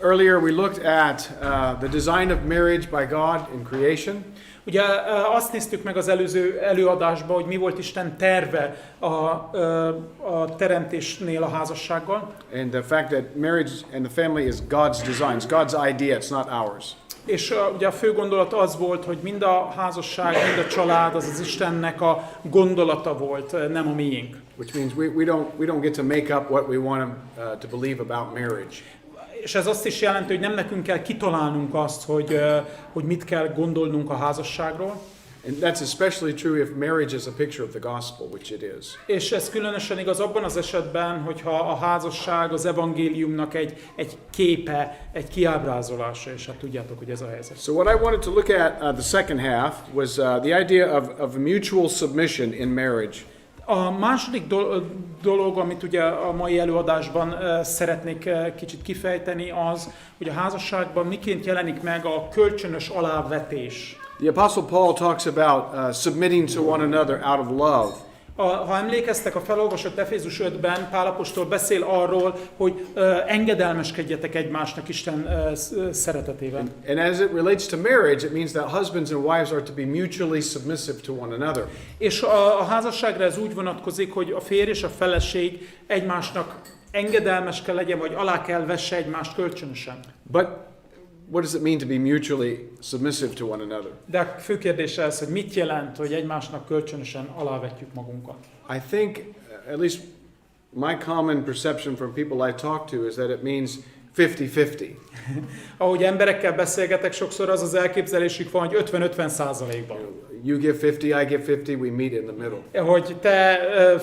Earlier we looked at the design of marriage by God in creation. Ugye azt néztük meg az előző előadásban, hogy mi volt Isten terve a teremtésnél a házassággal. And the fact that marriage and the family is God's design, it's God's idea, it's not ours. És ugye a fő gondolat az volt, hogy mind a házasság, mind a család az az Istennek a gondolata volt, nem a miénk. Which means we don't get to make up what we want to believe about marriage. És ez azt is jelenti, hogy nem nekünk kell kitalálnunk azt, hogy mit kell gondolnunk a házasságról. And that's especially true if marriage is a picture of the gospel, which it is. És ez különösen igaz abban az esetben, hogyha a házasság az evangéliumnak egy képe, egy kiábrázolása, és hát tudjátok, hogy ez a helyzet. So what I wanted to look at the second half was the idea of mutual submission in marriage. A második dolog, amit ugye a mai előadásban szeretnék kicsit kifejteni, az, hogy a házasságban miként jelenik meg a kölcsönös alávetés. The Apostle Paul talks about submitting to one another out of love. Ha emlékeztek, a felolvasott Efézus 5-ben Pál apostol beszél arról, hogy engedelmeskedjetek egymásnak Isten szeretetében. And as it relates to marriage, it means that husbands and wives are to be mutually submissive to one another. És a házasságra ez úgy vonatkozik, hogy a férj és a feleség egymásnak engedelmes kell legyen, vagy alá kell vesse egymást kölcsönösen. But what does it mean to be mutually submissive to one another? De a fő kérdés ez, hogy mit jelent, hogy egymásnak kölcsönösen alávetjük magunkat. I think, at least my common perception from people I talk to is that it means 50-50. Ahogy emberekkel beszélgetek, sokszor az az elképzelésük van, hogy 50-50%-ban. You give 50, I give 50, we meet in the middle. Hogy te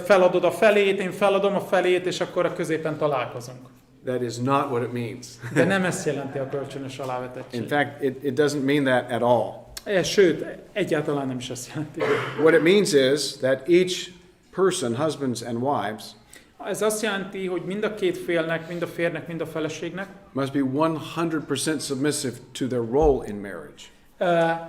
feladod a felét, én feladom a felét, és akkor a középen találkozunk. That is not what it means. De nem ezt jelenti a kölcsönös alávetettség. In fact, it doesn't mean that at all. Sőt, egyáltalán nem is ezt jelenti. What it means is that each person, husbands and wives, Ez azt jelenti, hogy mind a két félnek, mind a férnek, mind a feleségnek must be 100% submissive to their role in marriage.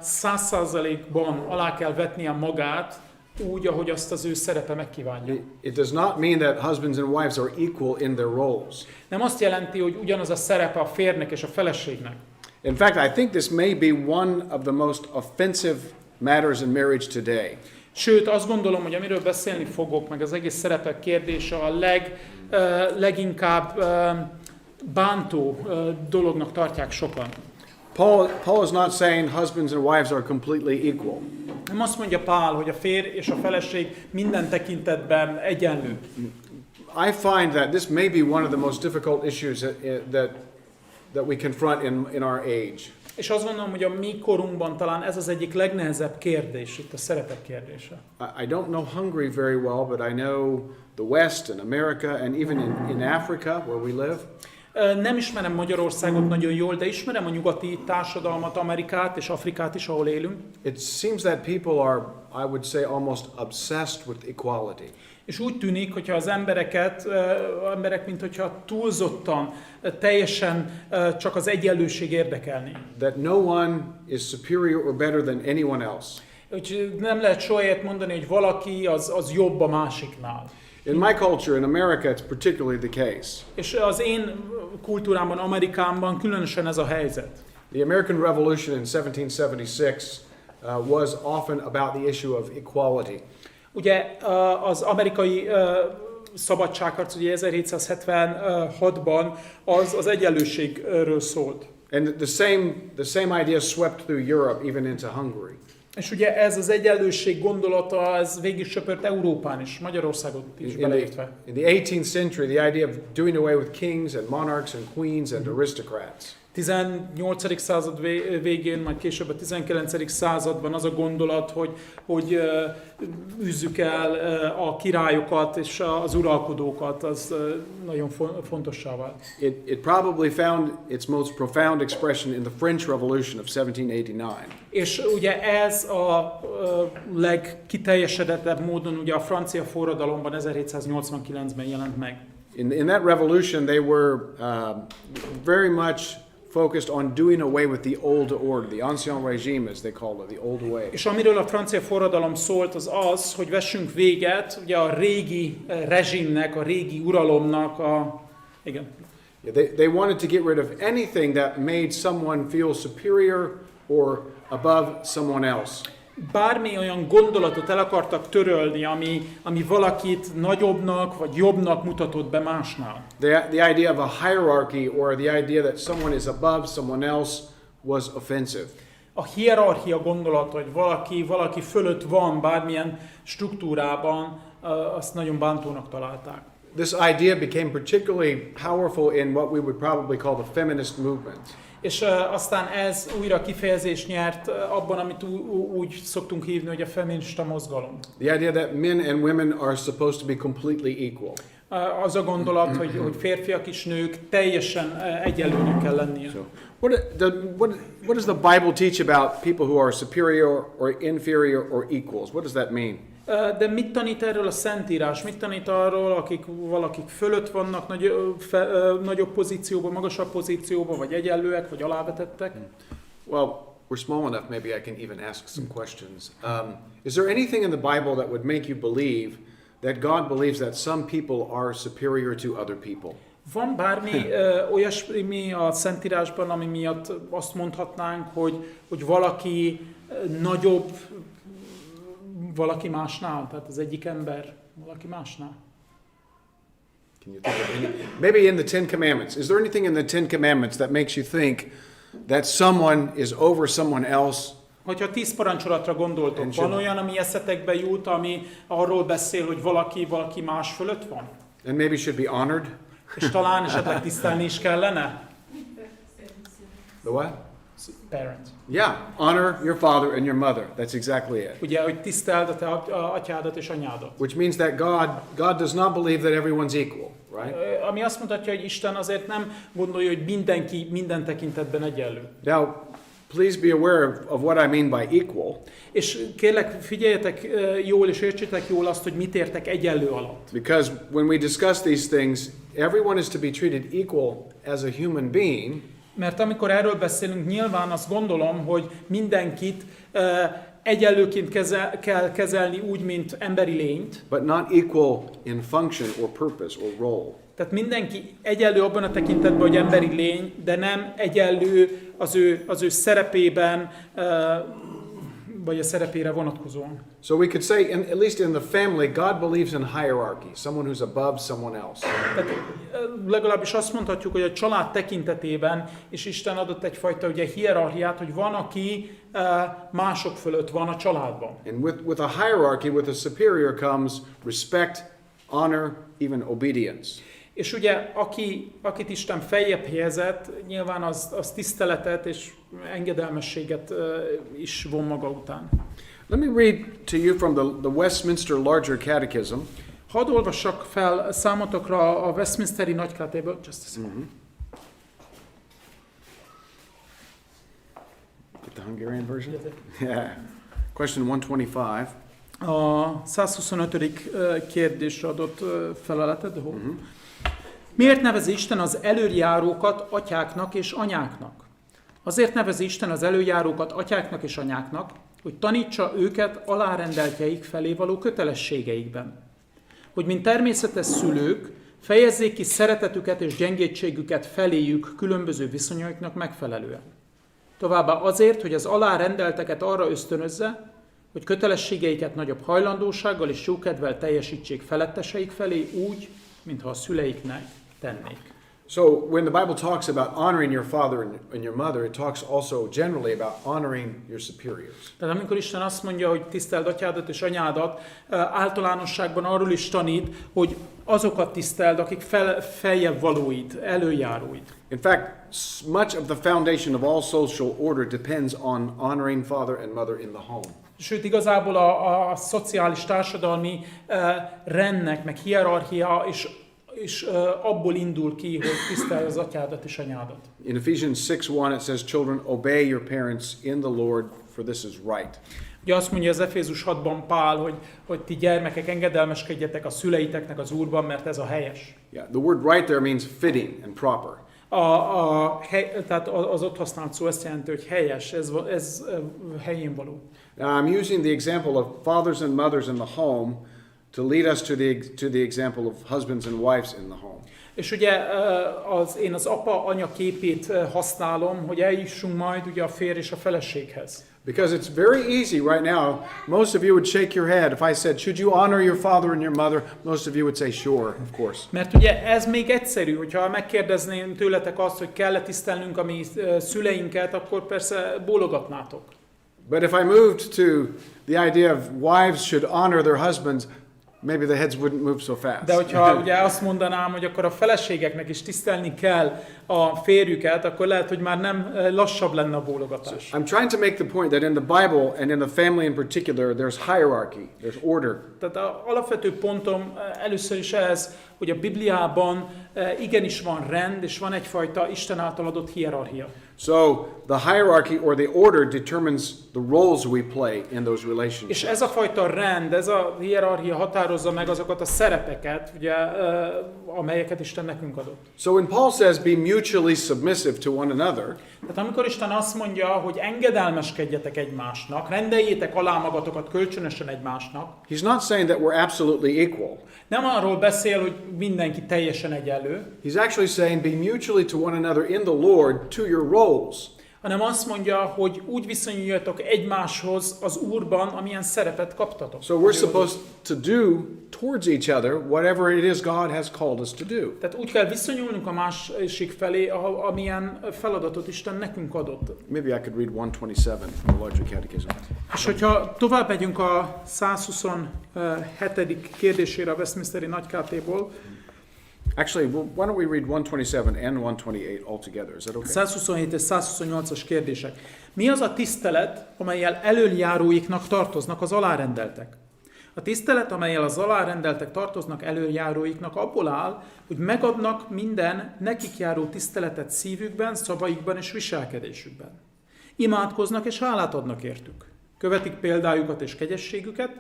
100%-ban alá kell vetnie magát, úgy, ahogy azt az ő szerepe megkívánja. It does not mean that husbands and wives are equal in their roles. Nem azt jelenti, hogy ugyanaz a szerepe a férnek és a feleségnek. In fact, I think this may be one of the most offensive matters in marriage today. Sőt, azt gondolom, hogy amiről beszélni fogok, meg az egész szerepek kérdése a leginkább bántó dolognak tartják sokan. Paul is not saying husbands and wives are completely equal. Nem azt mondja Pál, hogy a férj és a feleség minden tekintetben egyenlő. I find that this may be one of the most difficult issues that we confront in our age. És azt gondolom, hogy a mi korunkban talán ez az egyik legnehezebb kérdés, itt a szeretet kérdése. I don't know Hungary very well, but I know the West and America and even in Africa where we live. Nem ismerem Magyarországot nagyon jól, de ismerem a nyugati társadalmat, Amerikát és Afrikát is, ahol élünk. It seems that people are, I would say, almost obsessed with equality. És úgy tűnik, hogyha az emberek, mint hogyha túlzottan, teljesen csak az egyenlőség érdekelni. That no one is superior or better than anyone else. Úgyhogy nem lehet sohayet mondani, hogy valaki az jobb a másiknál. In my culture, in America, it's particularly the case. És az én kultúrámban, Amerikában különösen ez a helyzet. The American Revolution in 1776 was often about the issue of equality. Ugye az amerikai szabadságharc ugye 1776-ban az egyenlőségről szólt. And the same idea swept through Europe, even into Hungary. És ugye ez az egyenlőség gondolata, ez végig söpört Európán is, Magyarországot is beleértve. In the 18th century, the idea of doing away with kings and monarchs and queens and aristocrats. 18. század végén, majd később a 19. században az a gondolat, hogy űzzük el a királyokat és az uralkodókat, az nagyon fontossá vált. It probably found its most profound expression in the French Revolution of 1789. És ugye ez a legkiteljesedettebb módon ugye a francia forradalomban 1789-ben jelent meg. In that revolution, they were very much focused on doing away with the old order, the ancien régime, as they call it, the old way. És amiről a francia forradalom szólt, az, hogy vessünk véget ugye a régi rezsimnek, a régi uralomnak, igen. They wanted to get rid of anything that made someone feel superior or above someone else. Bármi olyan gondolatot el akartak törölni, ami valakit nagyobbnak vagy jobbnak mutatott be másnál. The idea of a hierarchy or the idea that someone is above someone else was offensive. A hierarchia gondolat, hogy valaki fölött van bármilyen struktúrában, azt nagyon bántónak találták. This idea became particularly powerful in what we would probably call the feminist movement. És aztán ez újra kifejezést nyert abban, amit úgy szoktunk hívni, hogy a feminista mozgalom. The idea that men and women are supposed to be completely equal. Az a gondolat, hogy férfiak és nők teljesen egyenlőnek kell lennie. So, what does the Bible teach about people who are superior or inferior or equals? What does that mean? De mit tanít erről a Szentírás? Mit tanít arról, valakik fölött vannak, nagyobb pozícióban, magasabb pozícióban, vagy egyenlőek, vagy alávetettek? Well, we're small enough, maybe I can even ask some questions. Is there anything in the Bible that would make you believe that God believes that some people are superior to other people? Van bármi olyasmi a Szentírásban, ami miatt azt mondhatnánk, hogy valaki nagyobb valaki másnál, tehát az egyik ember valaki másnál. Can you think of any? Maybe in the Ten Commandments. Is there anything in the Ten Commandments that makes you think that someone is over someone else? Hogyha 10 parancsolatra gondoltok, van olyan, ami eszetekbe jut, ami arról beszél, hogy valaki más fölött van? And maybe should be honored? És talán esetleg tisztelni is kellene? The what? Parents. Yeah, honor your father and your mother. That's exactly it. Ugye, hogy tiszteld a te atyádat és anyádat. Which means that God does not believe that everyone's equal, right? Ami azt mutatja, hogy Isten azért nem gondolja, hogy mindenki minden tekintetben egyenlő. Now, please be aware of what I mean by equal. És kérlek, figyeljetek jól és értsétek jól azt, hogy mit értek egyenlő alatt. Because when we discuss these things, everyone is to be treated equal as a human being. Mert amikor erről beszélünk, nyilván azt gondolom, hogy mindenkit egyenlőként kell kezelni úgy, mint emberi lényt. But not equal in function or purpose or role. Tehát mindenki egyenlő abban a tekintetben, hogy emberi lény, de nem egyenlő az ő szerepében, vagy a szerepére vonatkozóan. So we could say, at least in the family, God believes in hierarchy, someone who's above someone else. Tehát legalábbis azt mondhatjuk, hogy a család tekintetében, és Isten adott egyfajta ugye hierarchiát, hogy van, aki mások fölött van a családban. And with a hierarchy, with a superior comes respect, honor, even obedience. És ugye, akit Isten feljebb helyezett, nyilván az tiszteletet és engedelmességet is von maga után. Let me read to you from the Westminster Larger Catechism. Hadd olvassak fel számotokra a Westminsteri nagykátéből. Just a second. Get the Hungarian version? Yeah. Question 125. A 125. kérdésre adott feleletet. Miért nevezi Isten az előjárókat atyáknak és anyáknak? Azért nevezi Isten az előjárókat atyáknak és anyáknak, hogy tanítsa őket alárendeltjeik felé való kötelességeikben. Hogy mint természetes szülők fejezzék ki szeretetüket és gyengétségüket feléjük különböző viszonyaiknak megfelelően. Továbbá azért, hogy az alárendelteket arra ösztönözze, hogy kötelességeiket nagyobb hajlandósággal és jókedvel teljesítsék feletteseik felé úgy, mintha a szüleiknek tennék. So when the Bible talks about honoring your father and your mother, it talks also generally about honoring your superiors. Tehát amikor Isten azt mondja, hogy tiszteld atyádat és anyádat, általánosságban arról is tanít, hogy azokat tiszteld, akik feljebb valóid, előjáróid. In fact, much of the foundation of all social order depends on honoring father and mother in the home. Sőt, igazából a szociális társadalmi rendnek, meg hierarchia és abból indul ki, hogy tisztelj az atyádat és anyádat. In Ephesians 6:1 it says, "Children, obey your parents in the Lord, for this is right." Ugye azt mondja az Efézus 6-ban Pál, hogy ti gyermekek engedelmeskedjetek a szüleiteknek az Úrban, mert ez a helyes. Yeah, the word right there means fitting and proper. Tehát az ott használt szó ezt jelenti, hogy helyes, ez helyén való. Now I'm using the example of fathers and mothers in the home to lead us to the example of husbands and wives in the home. És ugye én az apa-anya képét használom, hogy eljussunk majd ugye a férj és a feleséghez. Because it's very easy right now. Most of you would shake your head if I said, should you honor your father and your mother? Most of you would say, sure, of course. Mert ugye ez még egyszerű, hogyha megkérdezném tőletek azt, hogy kell-e tisztelnünk a mi szüleinket, akkor persze bólogatnátok. But if I moved to the idea of wives should honor their husbands, maybe the heads wouldn't move so fast. De hogyha ugye azt mondanám, hogy akkor a feleségeknek is tisztelni kell a férjüket, akkor lehet, hogy már nem lassabb lenne a bólogatás. I'm trying to make the point that in the Bible and in the family in particular, there's hierarchy, there's order. Tehát az alapvető pontom először is ez, hogy a Bibliában igenis van rend, és van egyfajta Isten által adott hierarchia. So the hierarchy or the order determines the roles we play in those relationships. És ez a fajta rend, ez a hierarchia határozza meg azokat a szerepeket, ugye, amelyeket Isten nekünk adott. So when Paul says be mutually submissive to one another, Tehát amikor Isten azt mondja, hogy engedelmeskedjetek egymásnak, rendeljétek alá magatokat kölcsönösen egymásnak, he's not saying that we're absolutely equal. nem arról beszél, hogy mindenki teljesen egyenlő, He's actually saying be mutually to one another in the Lord to your roles. hanem azt mondja, hogy úgy viszonyuljatok egymáshoz az Úrban, amilyen szerepet kaptatok. So we're supposed to do towards each other whatever it is God has called us to do. Tehát úgy kell viszonyulnunk a másik felé, amilyen feladatot Isten nekünk adott. Maybe I could read 127 from the larger catechism. És hogyha tovább megyünk a 127. kérdésére a Westminsteri nagykátéból, Actually, why don't we read 127 and 128 all together? Is that okay? 127 és 128-as kérdések. Mi az a tisztelet, amellyel elöljáróiknak tartoznak az alárendeltek? A tisztelet, amellyel az alárendeltek tartoznak elöljáróiknak, abból áll, hogy megadnak minden nekik járó tiszteletet szívükben, szavaikban és viselkedésükben. Imádkoznak és hálát adnak értük. Követik példájukat és kegyességüket,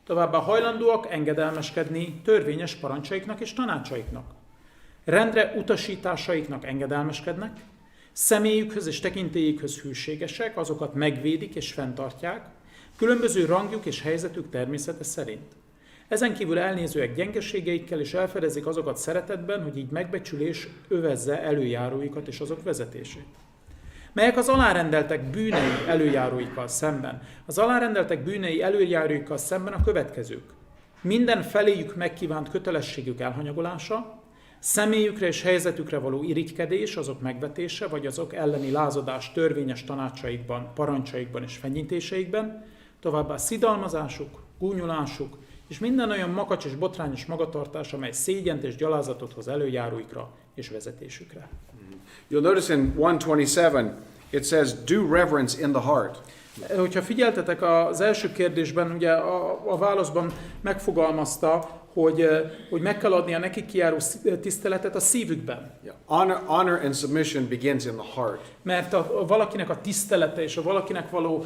továbbá hajlandóak engedelmeskedni törvényes parancsaiknak és tanácsaiknak. Rendre utasításaiknak engedelmeskednek, személyükhöz és tekintélyükhöz hűségesek, azokat megvédik és fenntartják, különböző rangjuk és helyzetük természete szerint. Ezen kívül elnézőek gyengeségeikkel és elfedezik azokat szeretetben, hogy így megbecsülés övezze előjáróikat és azok vezetését. Melyek az alárendeltek bűnei előjáróikkal szemben? Az alárendeltek bűnei előjáróikkal szemben a következők. Minden feléjük megkívánt kötelességük elhanyagolása, személyükre és helyzetükre való irigykedés, azok megvetése, vagy azok elleni lázadás törvényes tanácsaikban, parancsaikban és fenyítéseikben, továbbá szidalmazásuk, gúnyolásuk, és minden olyan makacs és botrányos magatartás, amely szégyent és gyalázatot hoz előjáróikra és vezetésükre. You'll notice in 127, it says, do reverence in the heart. Hogyha figyeltetek, az első kérdésben, ugye a válaszban megfogalmazta, hogy meg kell adni a nekik kijáró tiszteletet a szívükben. Yeah. Honor and submission begins in the heart. Mert valakinek a tisztelete és a valakinek való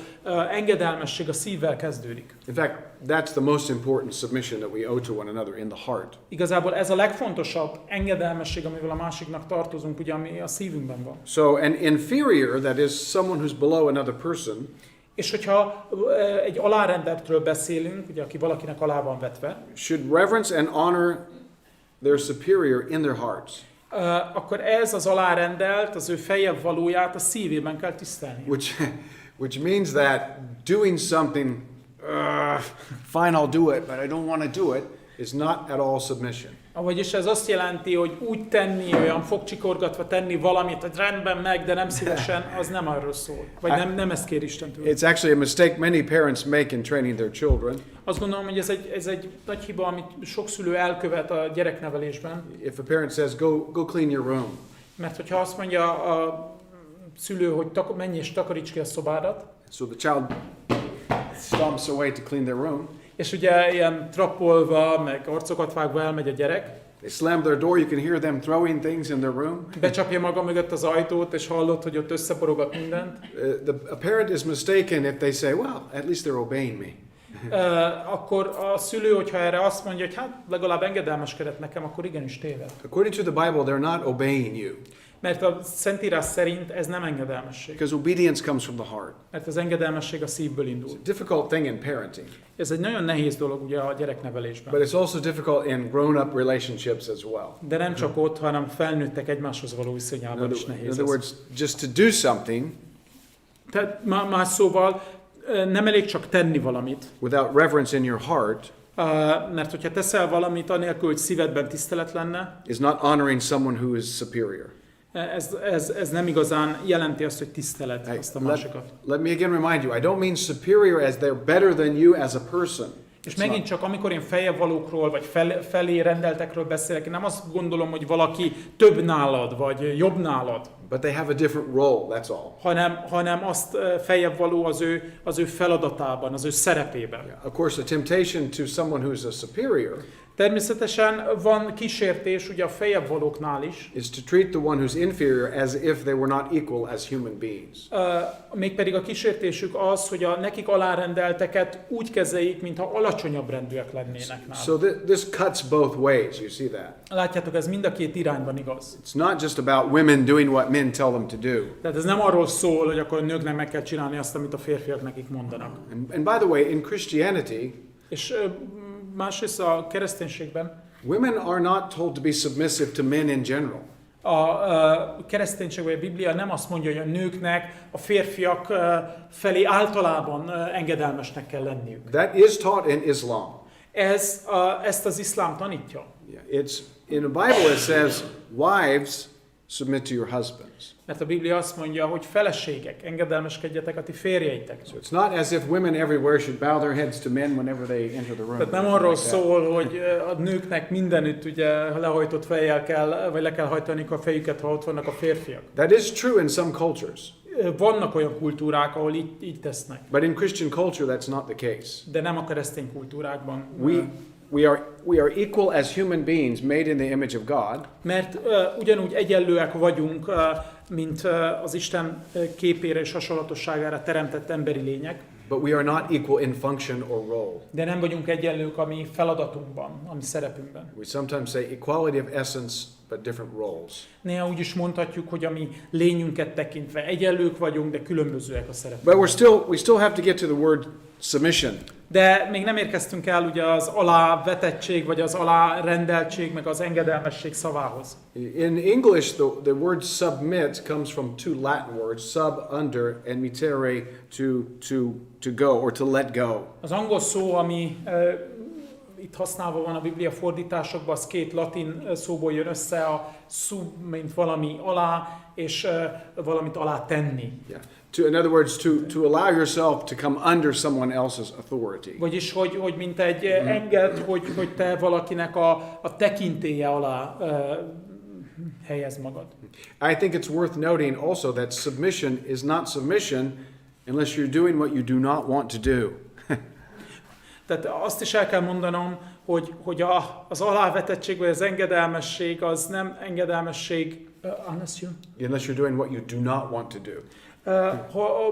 engedelmesség a szívvel kezdődik. In fact, that's the most important submission that we owe to one another, in the heart. Igazából ez a legfontosabb engedelmesség, amivel a másiknak tartozunk, ugye, ami a szívünkben van. So an inferior, that is someone who's below another person, És hogyha egy alárendeltről beszélünk, ugye, aki valakinek alá van vetve, should reverence and honor their superior in their hearts. Akkor ez az alárendelt, az ő feljebb valóját a szívében kell tisztelni. Which means that doing something, fine, I'll do it, but I don't want to do it, is not at all submission. Vagyis ez azt jelenti, hogy úgy tenni, olyan fogcsikorgatva tenni valamit, hogy rendben meg, de nem szívesen, az nem arról szól. Vagy nem ezt kér Isten tőle. It's actually a mistake many parents make in training their children. Azt gondolom, hogy ez egy nagy hiba, amit sok szülő elkövet a gyereknevelésben. If a parent says, go clean your room. Mert hogyha azt mondja a szülő, hogy menj és takaríts ki a szobádat. So the child stomps away to clean their room. És ugye ilyen trappolva, meg arcokat vágva elmegy a gyerek. They slam their door, you can hear them throwing things in their room. Becsapja maga mögött az ajtót, és hallod, hogy ott összeborogat mindent. A parent is mistaken if they say, well, at least they're obeying me. Akkor a szülő, hogyha erre azt mondja, hogy hát legalább engedelmeskedett nekem, akkor igenis téved. According to the Bible, they're not obeying you. Mert a Szentírás szerint ez nem engedelmesség. Because obedience comes from the heart. Mert az engedelmesség a szívből indul. It's a difficult thing in parenting. Ez egy nagyon nehéz dolog ugye a gyereknevelésben. But it's also difficult in grown-up relationships as well. De nem csak ott, hanem felnőttek egymáshoz való viszonyában is In nehéz other ez. words, just to do something Tehát más szóval nem elég csak tenni valamit, without reverence in your heart mert hogyha teszel valamit anélkül, hogy szívedben tisztelet lenne, is not honoring someone who is superior. ez nem igazán jelenti azt, hogy tisztelet Hey, azt a másikat. let me again remind you, I don't mean superior as they're better than you as a person. És It's megint not. csak amikor én feljebb valókról, vagy felé rendeltekről beszélek, én nem azt gondolom, hogy valaki több nálad, vagy jobb nálad, But they have a different role, that's all. hanem azt feljebb való az ő feladatában, az ő szerepében. Yeah. Of course, the temptation to someone who's a superior Természetesen van kísértés ugye a feljebb valóknál is, is to treat the one who's inferior as if they were not equal as human beings. mégpedig a kísértésük az, hogy a nekik alárendelteket úgy kezeljék, mintha alacsonyabb rendűek lennének náluk. So this cuts both ways, you see that. Látjátok, ez mind a két irányban igaz. It's not just about women doing what men tell them to do. Tehát ez nem arról szól, hogy akkor a nőknek meg kell csinálni azt, amit a férfiak nekik mondanak. And by the way, in Christianity, És másrészt a kereszténységben women are not told to be submissive to men in general. a kereszténység vagy a Biblia nem azt mondja, hogy a nőknek a férfiak felé általában engedelmesnek kell lenniük. That is taught in Islam. Ezt az iszlám tanítja. Yeah, it's in the Bible it says, wives submit to your husbands. Mert a Biblia azt mondja, hogy feleségek, engedelmeskedjetek a ti férjeitek. So it's not as if women everywhere should bow their heads to men whenever they enter the room. Tehát nem arról szól, hogy a nőknek mindenütt ugye lehajtott fejjel kell, vagy le kell hajtani a fejüket, ha ott vannak a férfiak. That is true in some cultures. Vannak olyan kultúrák, ahol így tesznek, But in Christian culture that's not the case. de nem a keresztény kultúrákban. We are equal as human beings made in the image of God. Mert ugyanúgy egyenlőek vagyunk, mint az Isten képére és hasonlatosságára teremtett emberi lények, But we are not equal in function or role. de nem vagyunk egyenlők a mi feladatunkban, a mi szerepünkben. We sometimes say equality of essence, but different roles. Néha úgy is mondhatjuk, hogy a mi lényünket tekintve egyenlők vagyunk, de különbözőek a szerepek. But we still have to get to the word submission. De még nem érkeztünk el ugye az alávetettség, vagy az alárendeltség, meg az engedelmesség szavához. In English, the word submit comes from two Latin words, sub, under, and mittere, to go, or to let go. Az angol szó, ami itt használva van a Biblia fordításokban, az két latin szóból jön össze, a sub, mint valami alá, és valamit alá tenni. Yeah. In other words, to allow yourself to come under someone else's authority. Vagyis, hogy mint egy enged, hogy te valakinek a tekintélye alá helyez magad. I think it's worth noting also that submission is not submission unless you're doing what you do not want to do. Tehát azt is el kell mondanom, hogy az alávetettség vagy az engedelmesség az nem engedelmesség, Unless you're doing what you do not want to do.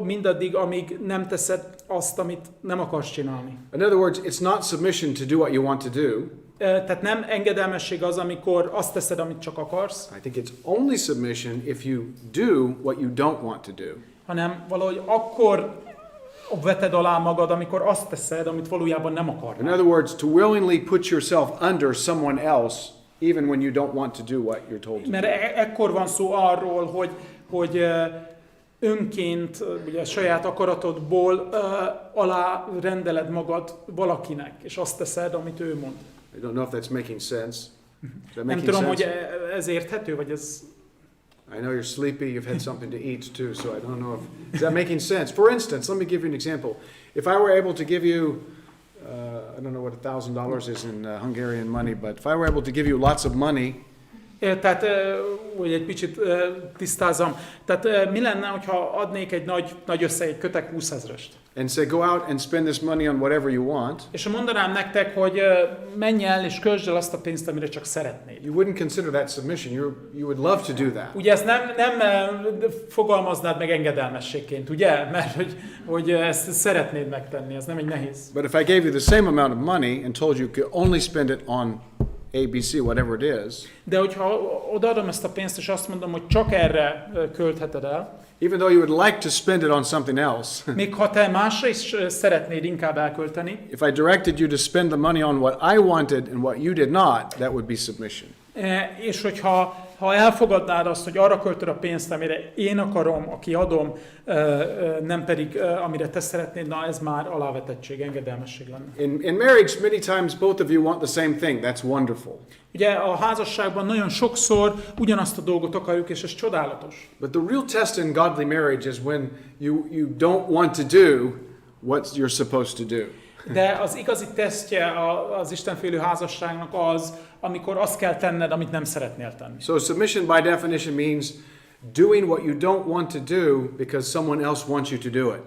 Mindaddig, amíg nem teszed azt, amit nem akarsz csinálni. In other words, it's not submission to do what you want to do. Tehát nem engedelmesség az, amikor azt teszed, amit csak akarsz, I think it's only submission if you do what you don't want to do. hanem valahogy akkor veted alá magad, amikor azt teszed, amit valójában nem In akarnál. other words, to willingly put yourself under someone else even when you don't want to do what you're told to Mert do. ekkor van szó arról, hogy önként, ugye saját akaratodból alá rendeled magad valakinek, és azt teszed, amit ő mond. I don't know if that's making sense. Is that Nem making tudom, sense? hogy ez érthető, vagy ez... I know you're sleepy, you've had something to eat too, so I don't know if... Is that making sense? For instance, let me give you an example. If I were able to give you, I don't know what $1,000 is in Hungarian money, but if I were able to give you lots of money, Tehát, hogy egy kicsit tisztázzam, tehát mi lenne, hogyha adnék egy nagy összeg, egy kötek 20 000-est? and say, go out and spend this money on whatever you want, És mondanám nektek, hogy menj el és költsd el azt a pénzt, amire csak szeretnéd. you wouldn't consider that submission. You would love to do that. Ugye ezt nem fogalmaznád meg engedelmességként, ugye? Mert hogy ezt szeretnéd megtenni, ez nem egy nehéz. But if I gave you the same amount of money and told you could only spend it on ABC, whatever it is, De hogyha odaadom ezt a pénzt, és azt mondom, hogy csak erre költheted el, even though you would like to spend it on something else, még ha te másra is szeretnéd inkább elkölteni, if I directed you to spend the money on what I wanted and what you did not, that would be submission. és hogyha elfogadnád azt, hogy arra költöd a pénzt, amire én akarom, aki adom, nem pedig amire te szeretnéd, na ez már alávetettség, engedelmesség lenne. In marriage, many times both of you want the same thing. That's wonderful. Ugye a házasságban nagyon sokszor ugyanazt a dolgot akarjuk, és ez csodálatos. But the real test in godly marriage is when you don't want to do what you're supposed to do. De az igazi tesztje az istenfélő házasságnak az, amikor azt kell tenned, amit nem szeretnél tenni. So submission by definition means doing what you don't want to do because someone else wants you to do it.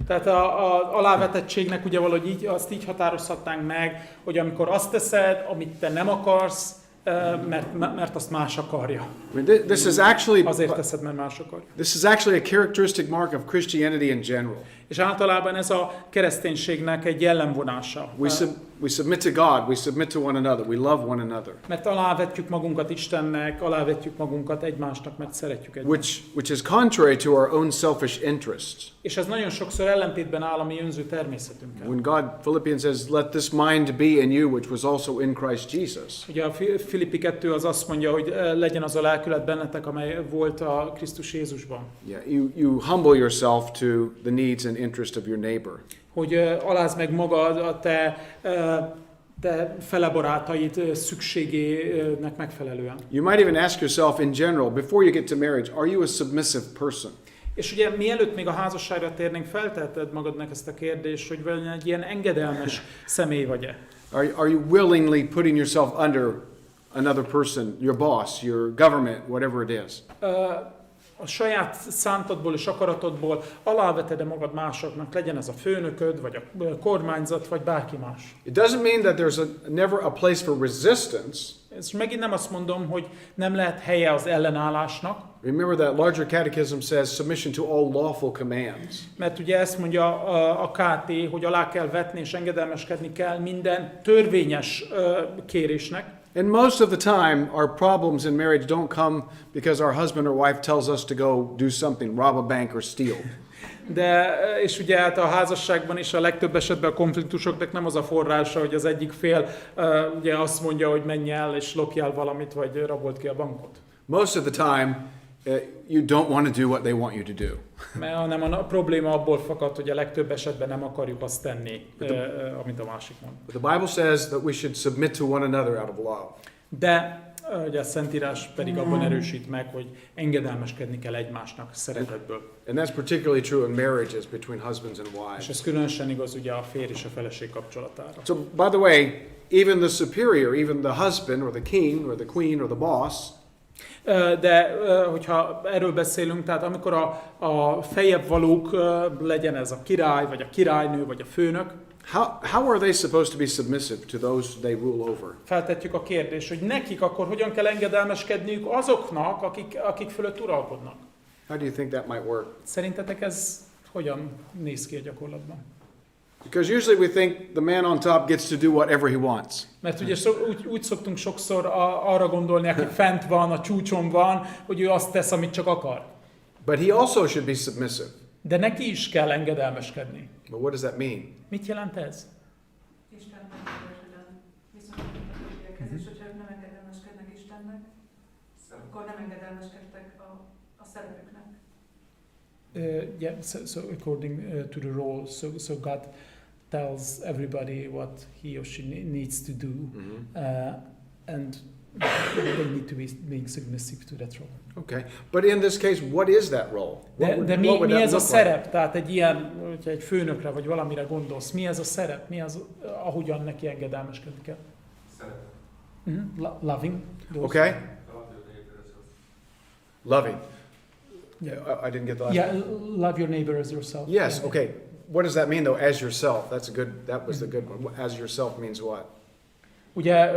Tehát a alávetettségnek ugye valahogy azt így határozhatnánk meg, hogy amikor azt teszed, amit te nem akarsz, mert azt más akarja. I mean, this is actually Azért teszed, mert más akarja. this is actually a characteristic mark of Christianity in general. És általában ez a kereszténységnek egy jellemvonása. We submit to God, we submit to one another, we love one another. Mert alávetjük magunkat Istennek, alávetjük magunkat egymásnak, mert szeretjük egymást. Which is contrary to our own selfish interests. És ez nagyon sokszor ellentétben áll a mi önző természetünkkel. When God, Philippians says, let this mind be in you, which was also in Christ Jesus. Ugye a Filippi 2 az azt mondja, hogy legyen az a lelkület bennetek, amely volt a Krisztus Jézusban. Yeah, you humble yourself to the needs and interest of your neighbor. Hogy alázd meg magad a te fele barátaid szükségének megfelelően. You might even ask yourself in general, before you get to marriage, are you a submissive person? És ugye mielőtt még a házasságra térnénk, felteheted magadnak ezt a kérdést, hogy vajon egy ilyen engedelmes személy vagy-e? Are you willingly putting yourself under another person, your boss, your government, whatever it is? A saját szántadból és akaratodból aláveted-e magad másoknak, legyen ez a főnököd, vagy a kormányzat, vagy bárki más. It doesn't mean that there's never a place for resistance. És megint nem azt mondom, hogy nem lehet helye az ellenállásnak. Remember that larger catechism says submission to all lawful commands. Mert ugye ezt mondja a KT, hogy alá kell vetni és engedelmeskedni kell minden törvényes kérésnek. And most of the time, our problems in marriage don't come because our husband or wife tells us to go do something, rob a bank or steal. De, és ugye hát a házasságban is a legtöbb esetben a konfliktusoknak nem az a forrása, hogy az egyik fél ugye azt mondja, hogy menj el és lopjál valamit, vagy rabold ki a bankot. Most of the time, you don't want to do what they want you to do. Hanem a probléma abból fakad, hogy a legtöbb esetben nem akarjuk azt tenni, amit a másik mond. But the Bible says that we should submit to one another out of love. De ugye a Szentírás pedig abban erősít meg, hogy engedelmeskedni kell egymásnak szeretetből. And that's particularly true in marriages between husbands and És wives. ez különösen igaz ugye a férj és a feleség kapcsolatára. So, by the way, even the superior, even the husband or the king or the queen or the boss, De hogyha erről beszélünk, tehát amikor a feljebb valók, legyen ez a király, vagy a királynő, vagy a főnök, how are they supposed to be submissive to those they rule over? feltetjük a kérdést, hogy nekik akkor hogyan kell engedelmeskedniük azoknak, akik fölött uralkodnak. How do you think that might work? Szerintetek ez hogyan néz ki a gyakorlatban? Because usually we think the man on top gets to do whatever he wants. Mert ugye úgy szoktunk sokszor arra gondolni, aki fent van, a csúcson van, hogy ő azt tesz, amit csak akar. But he also should be submissive. De neki is kell engedelmeskedni. But what does that mean? Mit jelent ez? Isten megkereseden viszonylag és hogyha ők nem engedelmeskednek Istennek, akkor nem engedelmeskedtek a szerepüknek. Yeah, so according to the role, so God tells everybody what he or she needs to do, and they need to be being submissive to that role. Okay, but in this case, what is that role? De mi ez a szerep? Tehát egy ilyen, hogyha egy főnökre vagy valamire gondolsz, mi ez a szerep? Mi az, ahogyan neki engedelmeskedni kell? Loving. Okay. Loving. Yeah. I didn't get the last Yeah, one. love your neighbor as yourself. Yes, Yeah. okay. What does that mean though, as yourself? That was the good one. As yourself means what? Ugye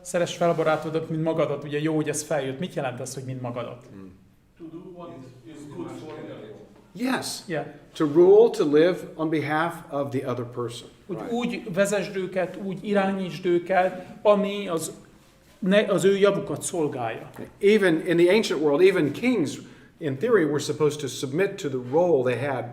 szeress fel a barátodat, mint magadat, ugye jó, hogy ez feljött. Mit jelent ez, hogy mint magadat? To do what is good for you. Yes. Yeah. To rule, to live on behalf of the other person. Hogy Right. úgy vezesd őket, úgy irányítsd őket, ami az az ő javukat szolgálja. Even in the ancient world, even kings, in theory, were supposed to submit to the role they had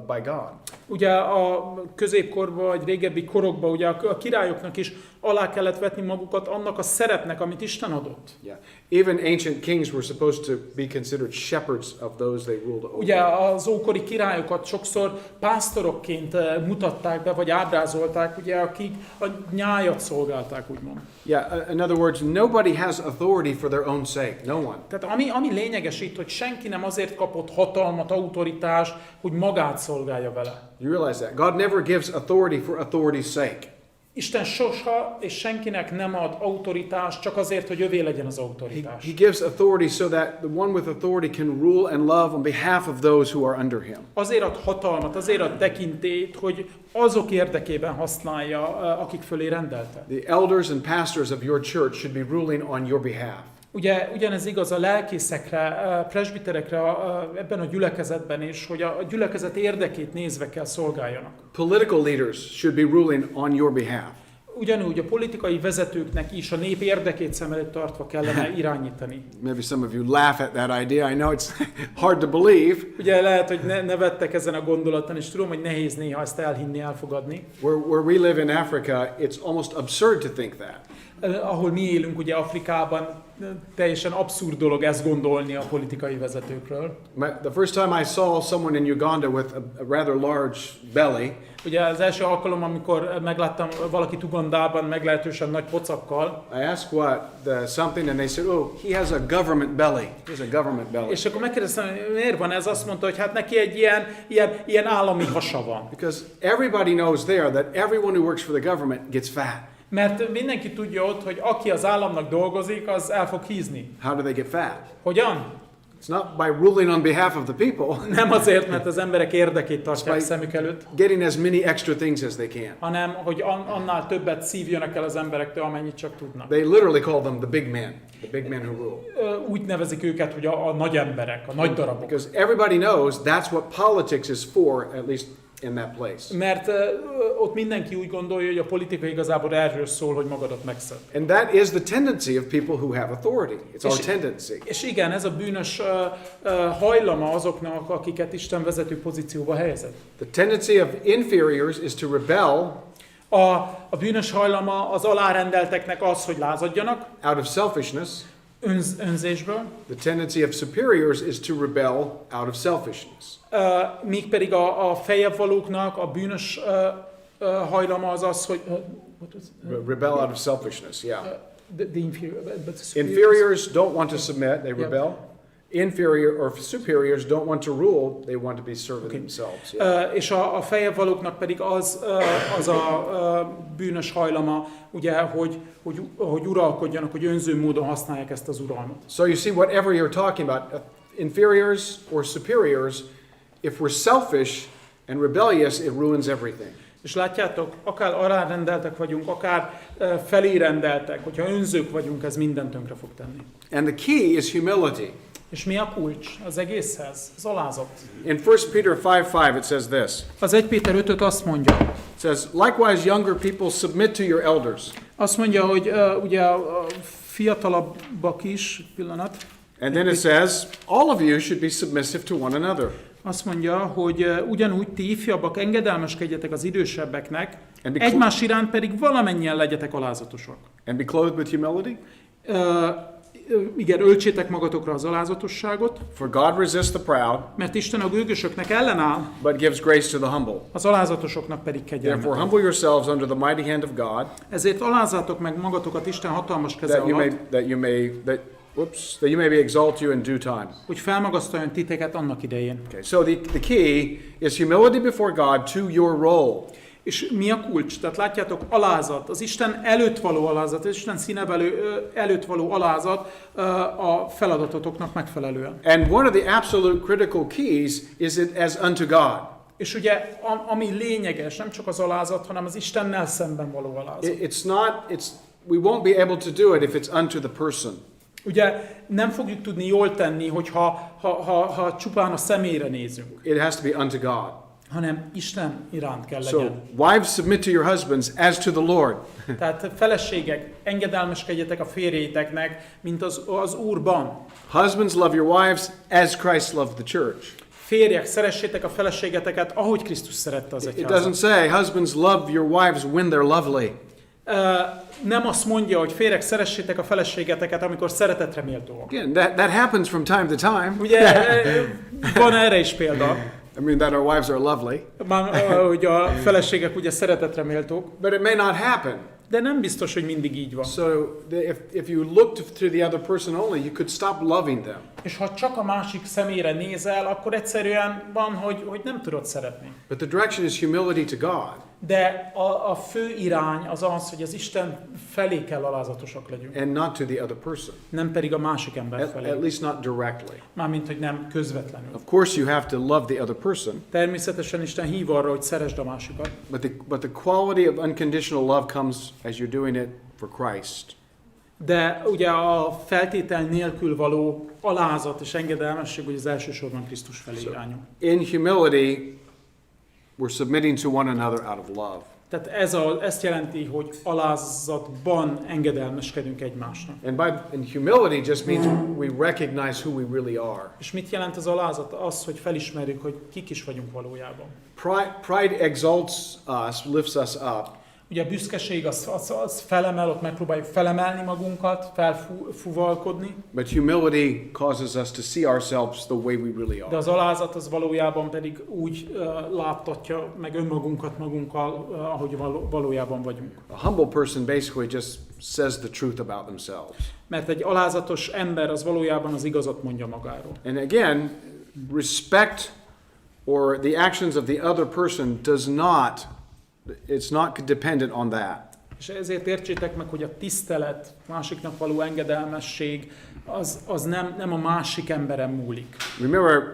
by God. Ugye a középkorban, vagy régebbi korokban ugye a királyoknak is alá kellett vetni magukat annak a szerepnek, amit Isten adott. Yeah. Even ancient kings were supposed to be considered shepherds of those they ruled over. Ugye az ókori királyokat sokszor pásztorokként mutatták be, vagy ábrázolták, ugye, akik a nyájat szolgálták, úgymond. Yeah, in other words, nobody has authority for their own sake. No one. Tehát ami lényeges itt, hogy senki nem azért kapott hatalmat, autoritást, hogy magát szolgálja vele. You realize that? God never gives authority for authority's sake. Isten soha és senkinek nem ad autoritást csak azért, hogy övé legyen az autoritás. He gives authority so that the one with authority can rule and love on behalf of those who are under him. Azért ad hatalmat, azért ad tekintélyt, hogy azok érdekében használja, akik fölé rendelte. The elders and pastors of your church should be ruling on your behalf. Ugye ugyanez igaz a lelkészekre, presbiterekre ebben a gyülekezetben is, hogy a gyülekezet érdekét nézve kell szolgáljanak. Political leaders should be ruling on your behalf. Ugyanúgy a politikai vezetőknek is a nép érdekét szem előtt tartva kellene irányítani. Maybe some of you laugh at that idea. I know it's hard to believe. Ugye lehet, hogy nevettek ezen a gondolaton, és tudom, hogy nehéz néha ezt elhinni, elfogadni. Where we live in Africa, it's almost absurd to think that. Ahol mi élünk, ugye Afrikában, teljesen abszurd dolog ezt gondolni a politikai vezetőkről. The first time I saw someone in Uganda with a rather large belly, ugye az első alkalom, amikor megláttam valakit Ugandában meglehetősen nagy pocakkal, I asked what something, and they said, "Oh, he has a government belly. He has a government belly." és akkor megkérdeztem, hogy miért van ez, azt mondta, hogy hát neki egy ilyen állami hasa van. Because everybody knows there that everyone who works for the government gets fat. Mert mindenki tudja ott, hogy aki az államnak dolgozik, az el fog hízni. How do they get fat? Hogyan? It's not by ruling on behalf of the people. Nem azért, mert az emberek érdekét tartják szemük előtt, Getting as many extra things as they can. hanem hogy annál többet szívjanak el az emberektől, amennyit csak tudnak. They literally call them the big men who rule. Úgy nevezik őket, hogy a nagy emberek, a nagy darabok. Because everybody knows that's what politics is for, at least in that place. Mert ott mindenki úgy gondolja, hogy a politika igazából erről szól, hogy magadat megszed. And that is the tendency of people who have authority. It's our tendency. És igen, ez a bűnös hajlama azoknak, akiket Isten vezető pozícióba helyezett. The tendency of inferiors is to rebel A bűnös hajlama az alárendelteknek az, hogy lázadjanak, out of selfishness. önzésből, The tendency of superiors is to rebel out of selfishness. míg pedig a feljebb valóknak a bűnös hajlama az az, hogy Rebel out of selfishness, yeah. the inferior, but the Inferiors don't want to submit, they rebel. Inferior or superiors don't want to rule, they want to be serving themselves. Yeah. És a feljebb valóknak pedig az a bűnös hajlama, ugye, hogy uralkodjanak, hogy önző módon használják ezt az uralmat. So you see, whatever you're talking about, inferiors or superiors, if we're selfish and rebellious, it ruins everything. És látjátok, akár alárendeltek vagyunk, akár felérendeltek, hogyha önzők vagyunk, ez mindent tönkre fog tenni. And the key is humility. És mi a kulcs az egészhez? Az alázat. In 1 Peter 5:5 it says this. Az 1 Péter 5-öt azt mondja. It says, likewise younger people submit to your elders. Azt mondja, hogy ugye a fiatalabbak is, pillanat. And then it says, all of you should be submissive to one another. Azt mondja, hogy ugyanúgy ti ifjabbak engedelmeskedjetek az idősebbeknek, And egymás iránt pedig valamennyien legyetek alázatosak. And be clothed with humility. Igen, öltsétek magatokra az alázatosságot, For God resists the proud, mert Isten a gőgösöknek ellenáll, but gives grace to the humble. az alázatosoknak pedig Therefore kegyelmet. humble yourselves under the mighty hand of God, Ezért alázzátok meg magatokat Isten hatalmas keze that you may be exalt you in due time. hogy felmagasztaljon titeket annak idején. Okay, so the key is humility before God to your role. És mi a kulcs? Tehát látjátok, alázat, az Isten előtt való alázat, az Isten színevelő előtt való alázat a feladatotoknak megfelelően. And one of the absolute critical keys is it as unto God. És ugye, ami lényeges, nem csak az alázat, hanem az Istennel szemben való alázat. We won't be able to do it if it's unto the person. Ugye nem fogjuk tudni jól tenni, hogyha ha csupán a személyre nézünk. It has to be unto God. hanem Isten iránt kell So, legyen. wives, submit to your husbands as to the Lord. Tehát feleségek, engedelmeskedjetek a férjeiteknek, mint az Úrban. Husbands, love your wives as Christ loved the church. Férjek, szeressétek a feleségeteket, ahogy Krisztus szerette az It egyházat. doesn't say, husbands, love your wives when they're lovely. Nem azt mondja, hogy férjek, szeressétek a feleségeteket, amikor szeretetre méltóak. Again, that happens from time to time. Ugye van erre is példa, I mean, that our wives are lovely. hogy a feleségek ugye szeretetre méltók, But it may not happen. de nem biztos, hogy mindig így van. So if you look to the other person only, you could stop loving them. És ha csak a másik személyre nézel, akkor egyszerűen van, hogy nem tudod szeretni. But the direction is humility to God. De a fő irány az az, hogy az Isten felé kell alázatosak legyünk, And not to the other person. nem pedig a másik ember felé. At least not directly. Mármint, hogy nem közvetlenül. Of course you have to love the other person, Természetesen Isten hív arra, hogy szeresd a másikat. but the quality of unconditional love comes as you're doing it for Christ. De ugye a feltétel nélkül való alázat és engedelmesség, hogy az elsősorban Krisztus felé irányul. In humility, we're submitting to one another out of love. Tehát ezt jelenti, hogy alázatban engedelmeskedünk egymásnak. And humility just means we recognize who we really are. És mit jelent az alázat? Az, hogy felismerjük, hogy kik is vagyunk valójában. Pride exalts us, lifts us up. Ugye a büszkeség az felemel, ott megpróbáljuk felemelni magunkat, felfuvalkodni, But humility causes us to see ourselves the way we really de are. az alázat az valójában pedig úgy láttatja meg önmagunkat magunkkal, ahogy valójában vagyunk. A humble person basically just says the truth about themselves. Mert egy alázatos ember az valójában az igazat mondja magáról. And again, respect or the actions of the other person it's not dependent on that. És ezért értsétek meg, hogy a tisztelet, másiknak való engedelmesség, az nem a másik emberen múlik.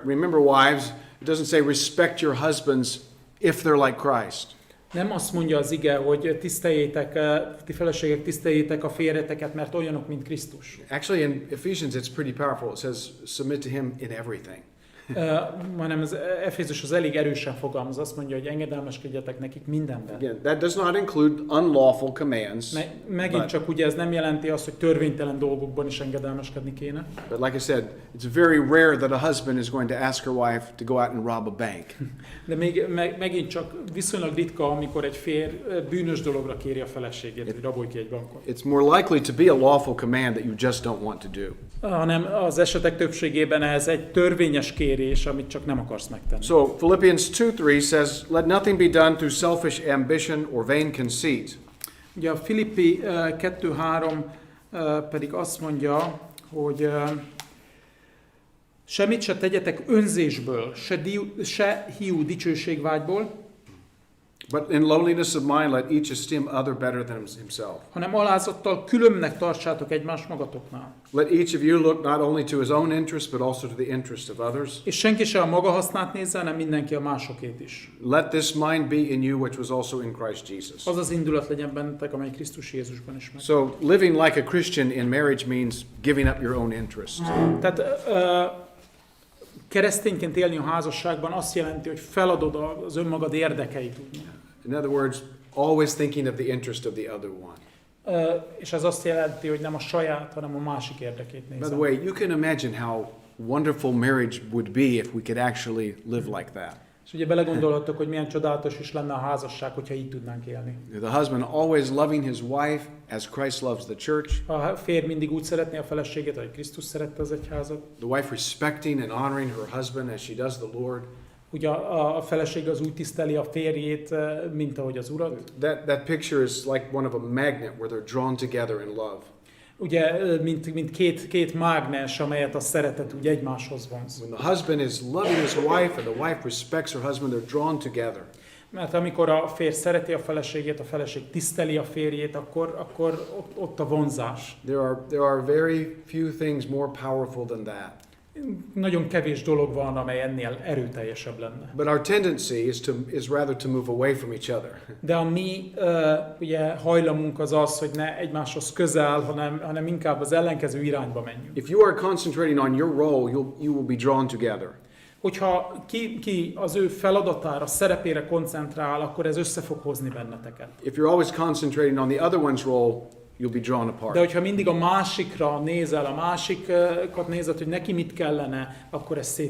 Remember wives, it doesn't say respect your husbands if they're like Christ. Nem azt mondja az ige, hogy tiszteljétek, ti feleségek, tiszteljétek a férjeteket, mert olyanok, mint Krisztus. Actually, in Ephesians, it's pretty powerful. It says, submit to him in everything. Hanem az Efézus az elég erősen fogalmaz, azt mondja, hogy engedelmeskedjetek nekik mindenben. Again, that does not include unlawful commands. Megint csak ugye ez nem jelenti azt, hogy törvénytelen dolgokban is engedelmeskedni kéne. But like I said, it's very rare that a husband is going to ask her wife to go out and rob a bank. De megint csak viszonylag ritka, amikor egy férj bűnös dologra kéri a feleségét, hogy rabolj ki egy bankot. It's more likely to be a lawful command that you just don't want to do. Hanem az esetek többségében ez egy törvényes kérés, amit csak nem akarsz megtenni. So Philippians 2:3 says, let nothing be done through selfish ambition or vain conceit. Ugye a Filippi 2:3 pedig azt mondja, hogy semmit se tegyetek önzésből, se hiú dicsőségvágyból, But in lowliness of mind, let each esteem other better than himself. hanem alázattal különbnek tartsátok egymást magatoknál. Let each of you look not only to his own interest, but also to the interest of others. És senki se a maga hasznát nézze, hanem mindenki a másokét is. Let this mind be in you, which was also in Christ Jesus. Az az indulat legyen bennetek, amely Krisztus Jézusban is meg. So living like a Christian in marriage means giving up your own interest. Tehát keresztényként élni a házasságban azt jelenti, hogy feladod az önmagad érdekeit. In other words, always thinking of the interest of the other one. És ez azt jelenti, hogy nem a saját, hanem a másik érdekét By the nézem. way, you can imagine how wonderful marriage would be if we could actually live like that. És ugye belegondolhattok, hogy milyen csodálatos is lenne a házasság, hogyha így tudnánk élni. The husband always loving his wife as Christ loves the church. A férj mindig úgy szeretné a feleségét, ahogy Krisztus szerette az egyházat. The wife respecting and honoring her husband as she does the Lord. Ugye a feleség az úgy tiszteli a férjét, mint ahogy az Urat. That picture is like one of a magnet where they're drawn together in love. Ugye, mint két mágnes, amelyet a szeretet úgy egymáshoz vonz. When the husband is loving his wife and the wife respects her husband, they're drawn together. Mert amikor a férj szereti a feleségét, a feleség tiszteli a férjét, akkor ott a vonzás. There are very few things more powerful than that. Nagyon kevés dolog van, amely ennél erőteljesebb lenne. But our tendency is rather to move away from each other. De a mi ugye hajlamunk az az, hogy ne egymáshoz közel, hanem inkább az ellenkező irányba menjünk. If you are concentrating on your role, you will be drawn together. Hogyha ki az ő feladatára, szerepére koncentrál, akkor ez össze fog hozni benneteket. If you're always concentrating on the other one's role, you'll be drawn apart. De hogyha mindig a másikra nézel, a másikat nézed, hogy neki mit kellene, akkor ez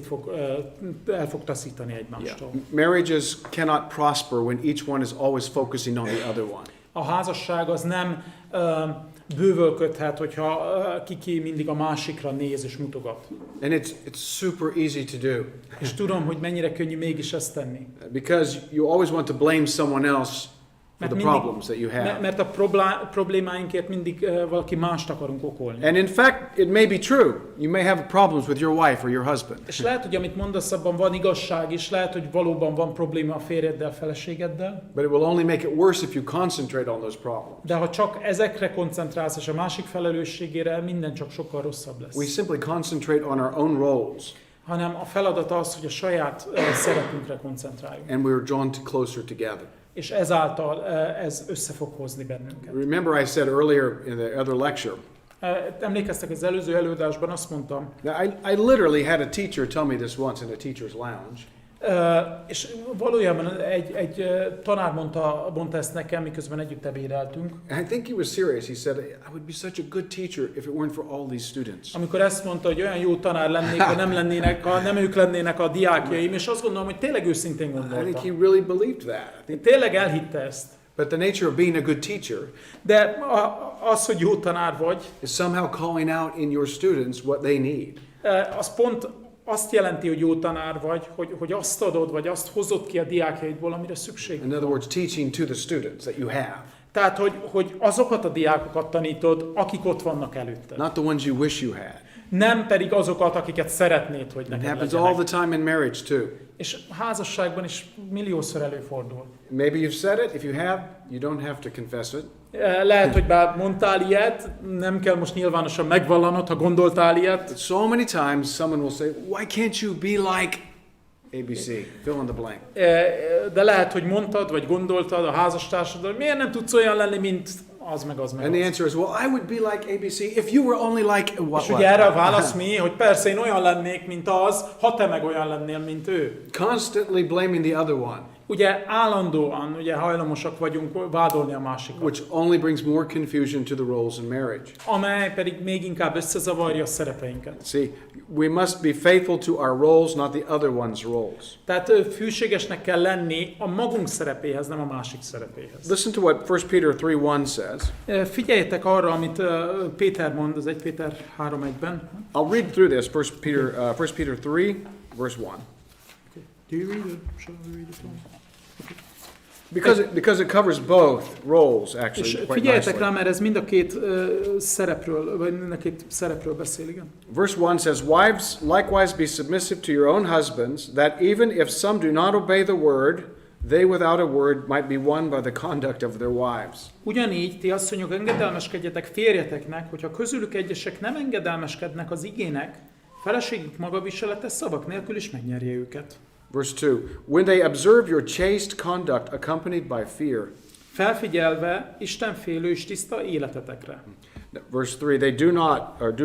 el fog taszítani egymástól. Marriages cannot prosper when each one is always focusing on the other one. A házasság az nem bővölködhet, hogyha ki mindig a másikra néz és mutogat. And it's super easy to do. És tudom, hogy mennyire könnyű mégis ezt tenni. Because you always want to blame someone else for the problems that you have. Mert a problémáinkért mindig valaki mást akarunk okolni. And in fact, it may be true. You may have problems with your wife or your husband. És lehet, hogy amit mondasz, abban van igazság is, lehet, hogy valóban van probléma a férjeddel, feleségeddel. But it will only make it worse if you concentrate on those problems. De ha csak ezekre koncentrálsz, és a másik felelősségére, minden csak sokkal rosszabb lesz. We simply concentrate on our own roles. Hanem a feladat az, hogy a saját szerepünkre koncentráljunk. And we're drawn closer together. És ezáltal ez össze fog hozni bennünket. Remember I said earlier in the other lecture. Emlékeztek, az előző előadásban azt mondtam. Now, I literally had a teacher tell me this once in a teacher's lounge. És valójában egy tanár mondta ezt nekem, miközben együtt ebédeltünk. And I think he was serious. He said, I would be such a good teacher if it weren't for all these students. Amikor ezt mondta, hogy olyan jó tanár lennék, ha nem ők lennének a diákjaim, és azt gondolom, hogy tényleg őszintén I think gondolta. he really believed that. Tényleg elhitte ezt. But the nature of being a good teacher De az, hogy jó tanár vagy, is somehow calling out in your students what they need. az pont azt jelenti, hogy jó tanár vagy, hogy azt adod, vagy azt hozod ki a diákjaidból, amire szükség In other words, teaching to the students that you have. Tehát, hogy azokat a diákokat tanítod, akik ott vannak előtted. Not the ones you wish you had. Nem pedig azokat, akiket szeretnéd, hogy It neked happens legyenek. all the time in marriage too. És házasságban is milliószor előfordul. Maybe you've said it. If you have, you don't have to confess it. Lehet, hogy bár mondtál ilyet, nem kell most nyilvánosan megvallanod, ha gondoltál ilyet. But so many times someone will say, why can't you be like ABC? Fill in the blank. De lehet, hogy mondtad, vagy gondoltad a házastársaddal, hogy miért nem tudsz olyan lenni, mint az meg az meg And the az. answer is, well, I would be like ABC if you were only like what? És ugye erre a válasz mi, hogy persze én olyan lennék, mint az, ha te meg olyan lennél, mint ő. Constantly blaming the other one, Ugye állandóan hajlamosak vagyunk vádolni a másikat. which only brings more confusion to the roles in marriage. Amely pedig még inkább összezavarja a szerepeinket. See, we must be faithful to our roles, not the other one's roles. Tehát fűségesnek kell lenni a magunk szerepéhez, nem a másik szerepéhez. Listen to what 1 Peter 3:1 says. Figyeljetek arra, amit Péter mond az 1 Péter 3:1-ben. I'll read through this. 1 Peter 3, verse 1. Do you read it? Shall I read it? Because it covers both roles, actually, És quite figyeljetek nicely. rá, mert ez mind a két szerepről beszél, igen. Verse 1 says, wives, likewise be submissive to your own husbands, that even if some do not obey the word, they without a word might be won by the conduct of their wives. Ugyanígy, ti asszonyok, engedelmeskedjetek férjeteknek, hogyha közülük egyesek nem engedelmeskednek az igének, feleségük magaviselete szavak nélkül is megnyerje őket. Verse 2, when they observe your chaste conduct accompanied by fear. Felfigyelve istenfélő és tiszta életetekre. Verse 3, they do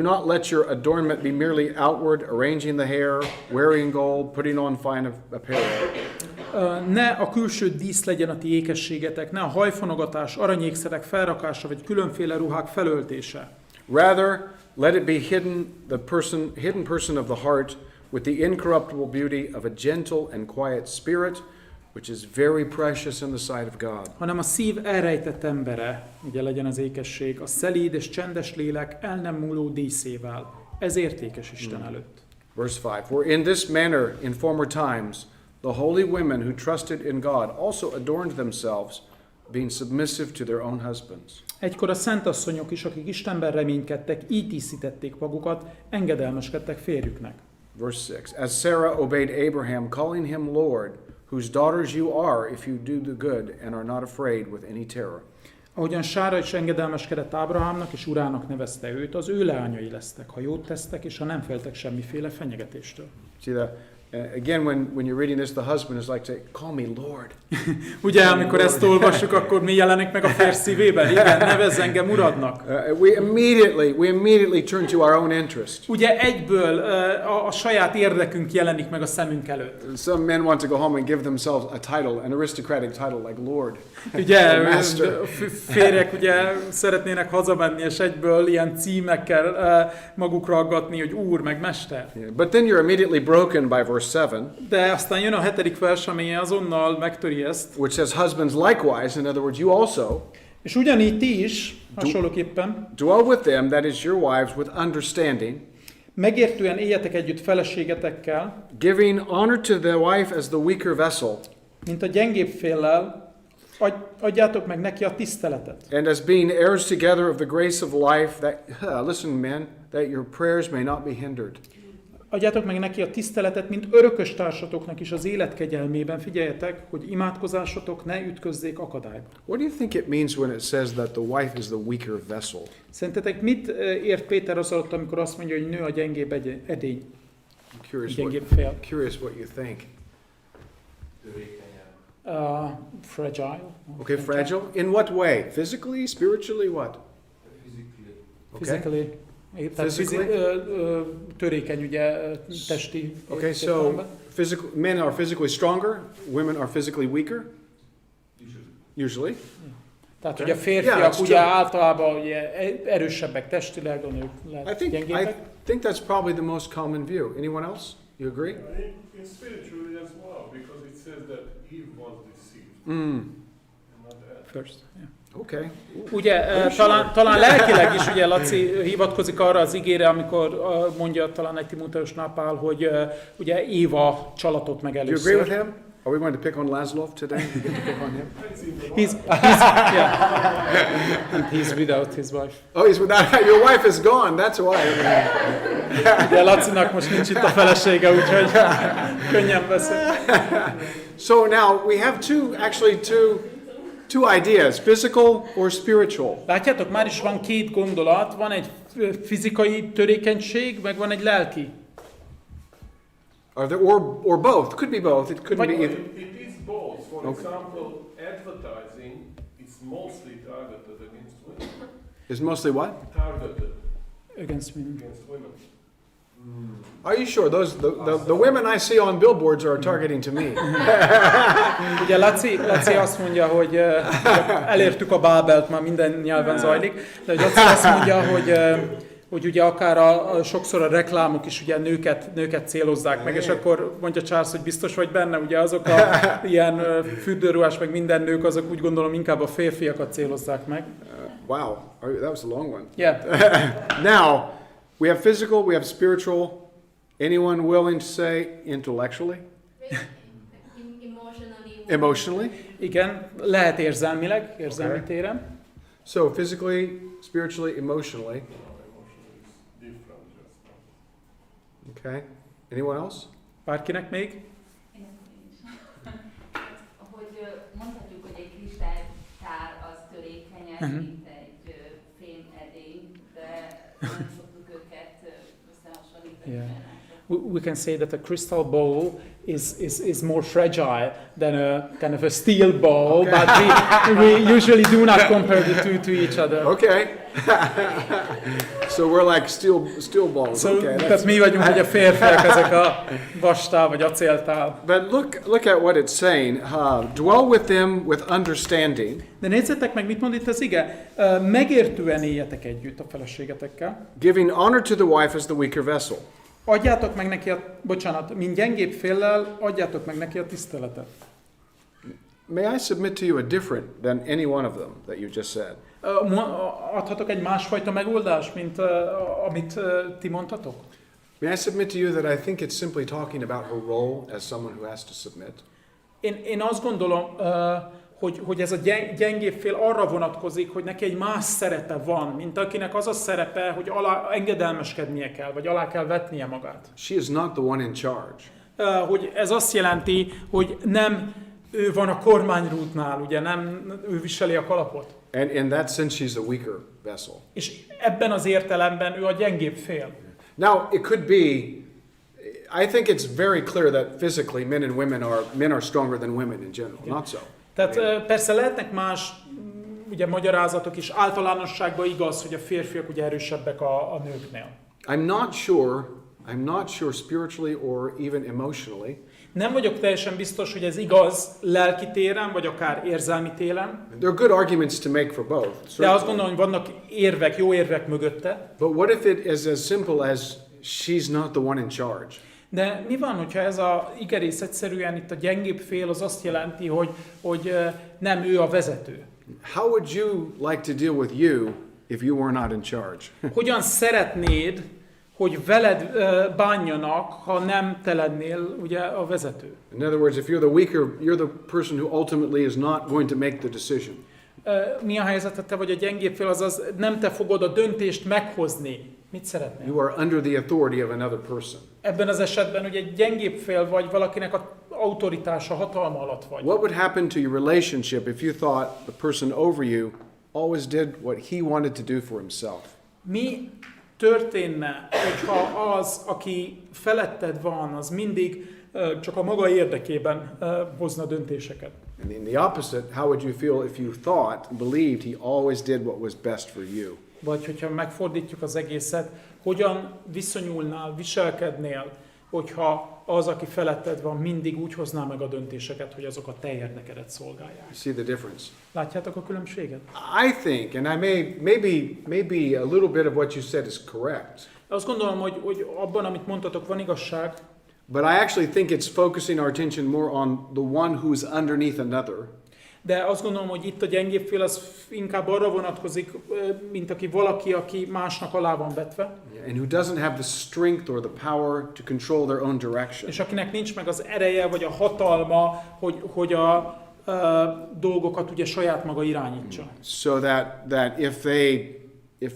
not let your adornment be merely outward, arranging the hair, wearing gold, putting on fine apparel. Ne a külső dísz legyen a ti ékességetek, ne a hajfonogatás, aranyékszerek felrakása, vagy különféle ruhák felöltése. Rather, let it be hidden person of the heart, with the incorruptible beauty of a gentle and quiet spirit, which is very precious in the sight of God. Hanem a szív elrejtett embere, ugye legyen az ékesség, a szelíd és csendes lélek el nem múló díszével. Ez értékes Isten előtt. Verse 5, for in this manner in former times the holy women who trusted in God also adorned themselves, being submissive to their own husbands. Egykor a szentasszonyok is, akik Istenben reménykedtek, így díszítették magukat, engedelmeskedtek férjüknek. Verse 6, as Sarah obeyed Abraham, calling him Lord, whose daughters you are if you do the good and are not afraid with any terror. Ahogyan Sára is engedelmeskedett Ábrahámnak és urának nevezte őt, az ő leányai lesztek, ha jót tesztek és ha nem féltek semmiféle fenyegetéstől. See, Again, when you're reading this, the husband is like, call me Lord. Ugye, amikor ezt olvassuk, akkor mi jelenik meg a férj szívében? Igen, nevezz engem uradnak. We immediately turn to our own interest. Ugye egyből a saját érdekünk jelenik meg a szemünk előtt. Some men want to go home and give themselves a title, an aristocratic title like Lord. Ugye, férjek ugye szeretnének hazamenni, és egyből ilyen címekkel magukra aggatni, hogy úr, meg mester. Yeah, but then you're immediately broken by verse 7. De aztán jön a 7. vers, ami azonnal megtöri ezt. Which says, husbands likewise, in other words, you also, És ugyanígy ti is, hasonlóképpen, dwell with them, that is your wives, with understanding, megértően éljetek együtt feleségetekkel, giving honor to the wife as the weaker vessel, mint a gyengébb féllel, adjátok meg neki a tiszteletet. and as being heirs together of the grace of life, that, listen men, that your prayers may not be hindered. Adjátok meg neki a tiszteletet, mint örökös társatoknak is az élet kegyelmében. Figyeljetek, hogy imádkozásotok ne ütközzék akadályba. What do you think it means when it says that the wife is the weaker vessel? Szerintetek mit ért Péter az alatt, amikor azt mondja, hogy nő a gyengébb edény? I'm curious Gyengébb fél. what you think. Fragile. Okay, fragile. In what way? Physically, spiritually, what? Physically. Törékeny, ugye, testi. Okay, so men are physically stronger, women are physically weaker. Usually. Tehát Okay. ugye a férfiak Yeah, ugye általában ugye erősebbek testileg, a nők lehet I gyengébbek. think that's probably the most common view. Anyone else? You agree? In spiritually as well, because it says that Eve was deceived. Not Adam. First, yeah. Okay. Ugye talán lelkileg is ugye Laci hivatkozik arra az igére, amikor mondja talán egy Timóteusnál Pál, hogy ugye Éva csalatott meg Do you agree with először. him? Are we going to pick on Laszlo today? You get to pick on him? He's without his wife. Oh, he's without. Your wife is gone. That's why. Ugye Lacinak most nincs itt a felesége, úgyhogy könnyen beszél. So now we have two ideas: physical or spiritual. Látjátok, már is van két gondolat, van egy fizikai törékenység, meg van egy lelki. Are there or both? Could be both. It couldn't be either. It is both. For example, advertising is mostly targeted against women. Is mostly what? Targeted Against women. against women. Are you sure? The women I see on billboards are targeting to me. Ugye Laci azt mondja, hogy elértük a Bábelt, már minden nyelven zajlik, de hogy Laci azt mondja, hogy ugye akár sokszor a reklámok is ugye nőket célozzák meg, és akkor mondja Charles, hogy biztos vagy benne, ugye azok a ilyen fürdőruhás, meg minden nők, azok úgy gondolom inkább a férfiakat célozzák meg. Wow, that was a long one. Yeah. Now, we have physical, we have spiritual. Anyone willing to say intellectually? Emotionally? Igen, lehet érzelmileg, érzelmi téren. So physically, spiritually, emotionally. Okay. Anyone else? Bárkinek még? Hogy mondhatjuk, hogy egy kristálytár az törékenyebb, mint egy fémedény, de nem szoktuk őket összehasonlítani. We can say that a crystal bowl is more fragile than a kind of a steel bowl, okay. But we usually do not compare the two to each other. Okay. So we're like steel balls. So, okay. Tehát mi vagyunk, hogy a férfiak, ezek a vastál vagy acéltál. But look at what it's saying. Dwell with them with understanding. De nézzetek meg, mit mond itt az ige. Megértően éljetek együtt a feleségetekkel. Giving honor to the wife as the weaker vessel. Adjátok meg neki mint gyengébb féllel, adjátok meg neki a tiszteletet. May I submit to you a different than any one of them that you just said? Adhatok egy másfajta megoldást, mint amit ti mondtatok? May I submit to you that I think it's simply talking about her role as someone who has to submit? Én azt gondolom, hogy ez a gyengébb fél arra vonatkozik, hogy neki egy más szerepe van, mint akinek az a szerepe, hogy engedelmeskednie kell, vagy alá kell vetnie magát. She is not the one in charge. Hogy ez azt jelenti, hogy nem ő van a kormányrútnál, ugye nem ő viseli a kalapot. And in that sense, she's a weaker vessel. És ebben az értelemben ő a gyengébb fél. Now, it could be, I think it's very clear that physically men are stronger than women in general. Not so. Tehát persze lehetnek más ugye magyarázatok is, általánosságban igaz, hogy a férfiak ugye erősebbek a nőknél. I'm not sure spiritually or even emotionally. Nem vagyok teljesen biztos, hogy ez igaz lelki téren, vagy akár érzelmi téren. There are good arguments to make for both. De azt certainly. gondolom, hogy vannak érvek, jó érvek mögötte. But what if it is as simple as she's not the one in charge? De mi van, hogyha ez a igerész egyszerűen itt a gyengébb fél az azt jelenti, hogy nem ő a vezető? How would you like to deal with you if you were not in charge? Hogyan szeretnéd, hogy veled bánjanak, ha nem te lennél ugye a vezető? In other words, if you're the weaker, you're the person who ultimately is not going to make the decision. Mi a helyzet, ha te vagy a gyengébb fél, azaz nem te fogod a döntést meghozni. Mit szeretnél? You are under the authority of another person. Ebben az esetben ugye egy gyengébb fél vagy, valakinek az autoritása, hatalma alatt vagy. What would happen to your relationship if you thought the person over you always did what he wanted to do for himself? Mi történne, hogyha az, aki feletted van, az mindig csak a maga érdekében hozna döntéseket? And in the opposite, how would you feel if you thought, believed he always did what was best for you? Vagy hogyha megfordítjuk az egészet, hogyan viszonyulnál, viselkednél, hogyha az, aki feletted van, mindig úgy hozná meg a döntéseket, hogy azok a te érdekedet szolgálják. You see the difference? Látjátok a különbséget? I think, and maybe a little bit of what you said is correct, Azt gondolom, hogy abban, amit mondtatok, van igazság, but I actually think it's focusing our attention more on the one who's underneath another. de azt gondolom, hogy itt a gyengébb fél az inkább arra vonatkozik, mint aki másnak alá van vetve, And who doesn't have the strength or the power to control their own direction. és akinek nincs meg az ereje vagy a hatalma, hogy a dolgokat ugye saját maga irányítsa. So that if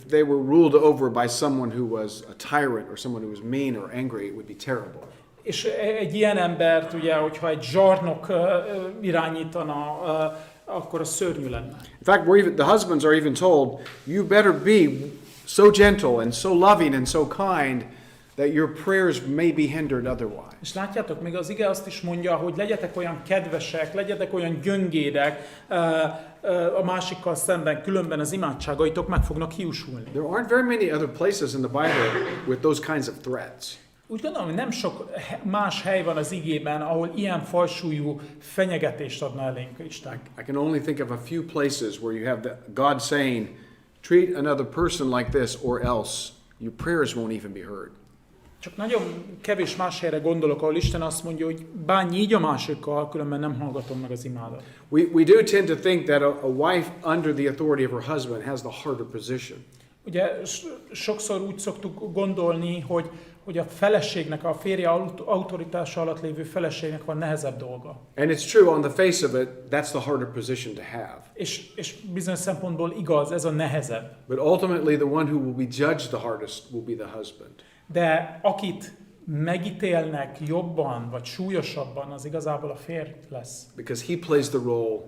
they were ruled over by someone who was a tyrant or someone who was mean or angry, it would be terrible. És egy ilyen embert, ugye, hogyha egy zsarnok irányítana, akkor az szörnyű lenne. In fact, the husbands are even told, you better be so gentle and so loving and so kind that your prayers may be hindered otherwise. És látjátok, még az ige azt is mondja, hogy legyetek olyan kedvesek, legyetek olyan gyöngédek a másikkal szemben, különben az imádságaitok meg fognak hiúsulni. There aren't very many other places in the Bible with those kinds of threats. Úgy gondolom, hogy nem sok más hely van az igében, ahol ilyen fajsúlyú fenyegetést adna elénk Isten. I can only think of a few places where you have God saying, treat another person like this or else your prayers won't even be heard. Csak nagyon kevés más helyre gondolok, ahol Isten azt mondja, hogy bánj így a másikkal, különben nem hallgatom meg az imádat. We do tend to think that a wife under the authority of her husband has the harder position. Ugye sokszor úgy szoktuk gondolni, hogy a feleségnek, a férje autoritása alatt lévő feleségnek van nehezebb dolga. And it's true, on the face of it, that's the harder position to have. És bizonyos szempontból igaz, ez a nehezebb. But ultimately, the one who will be judged the hardest will be the husband. De akit megítélnek jobban vagy súlyosabban, az igazából a férj lesz. Because he plays the role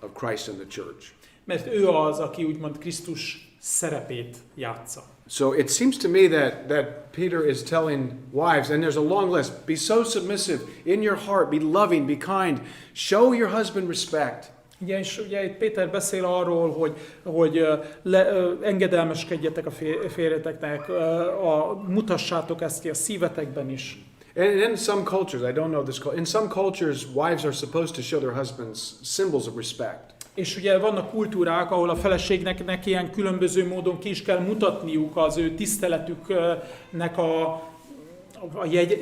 of Christ in the church. Mert ő az, aki úgymond Krisztus szerepét játsza. So it seems to me that Peter is telling wives, and there's a long list, be so submissive in your heart, be loving, be kind, show your husband respect. Ugye, és ugye itt Péter beszél arról, hogy engedelmeskedjetek a férjeteknek, mutassátok ezt ki a szívetekben is. And in some cultures, I don't know this culture, in some cultures, wives are supposed to show their husbands symbols of respect. És ugye vannak kultúrák, ahol a feleségnek ilyen különböző módon ki is kell mutatniuk az ő tiszteletüknek a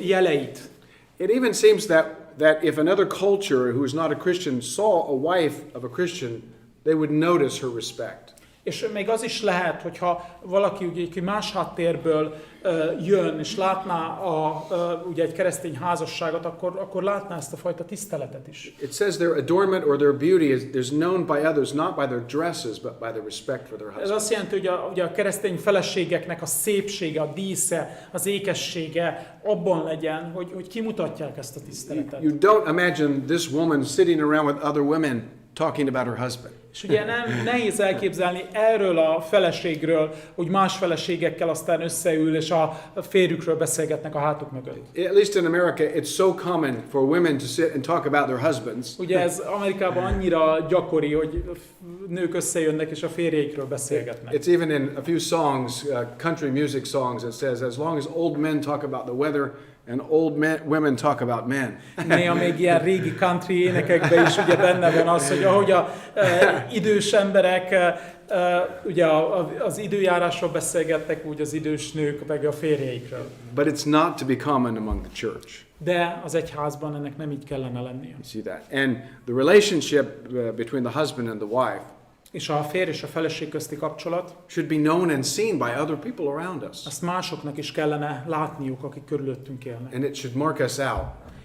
jeleit. It even seems that if another culture who is not a Christian saw a wife of a Christian, they would notice her respect. És még az is lehet, hogyha valaki ugye más háttérből jön, és látná ugye egy keresztény házasságot, akkor látná ezt a fajta tiszteletet is. It says their adornment or their beauty is known by others, not by their dresses, but by their respect for their Ez husband. azt jelenti, hogy ugye a keresztény feleségeknek a szépsége, a dísze, az ékessége abban legyen, hogy kimutatják ezt a tiszteletet. You don't imagine this woman sitting around with other women talking about her husband. És ugye nehéz elképzelni erről a feleségről, hogy más feleségekkel aztán összeül, és a férjükről beszélgetnek a hátuk mögött. At least in America, it's so common for women to sit and talk about their husbands. Ugye ez Amerikában annyira gyakori, hogy nők összejönnek, és a férjeikről beszélgetnek. It's even in a few songs, country music songs, it says, as long as old men talk about the weather, and women talk about men. Néha még ilyen régi country énekekben is ugye benne van az, hogy ahogy a idős emberek ugye az időjárásról beszélgetnek, úgy az idős nők meg a férjeikről. But it's not to be common among the church. De az egyházban ennek nem így kellene lennie. You see that? And the relationship between the husband and the wife És a férj és a feleség közti kapcsolat, should be known and seen by other people around us. azt másoknak is kellene látniuk, akik körülöttünk élnek. And it should mark us out.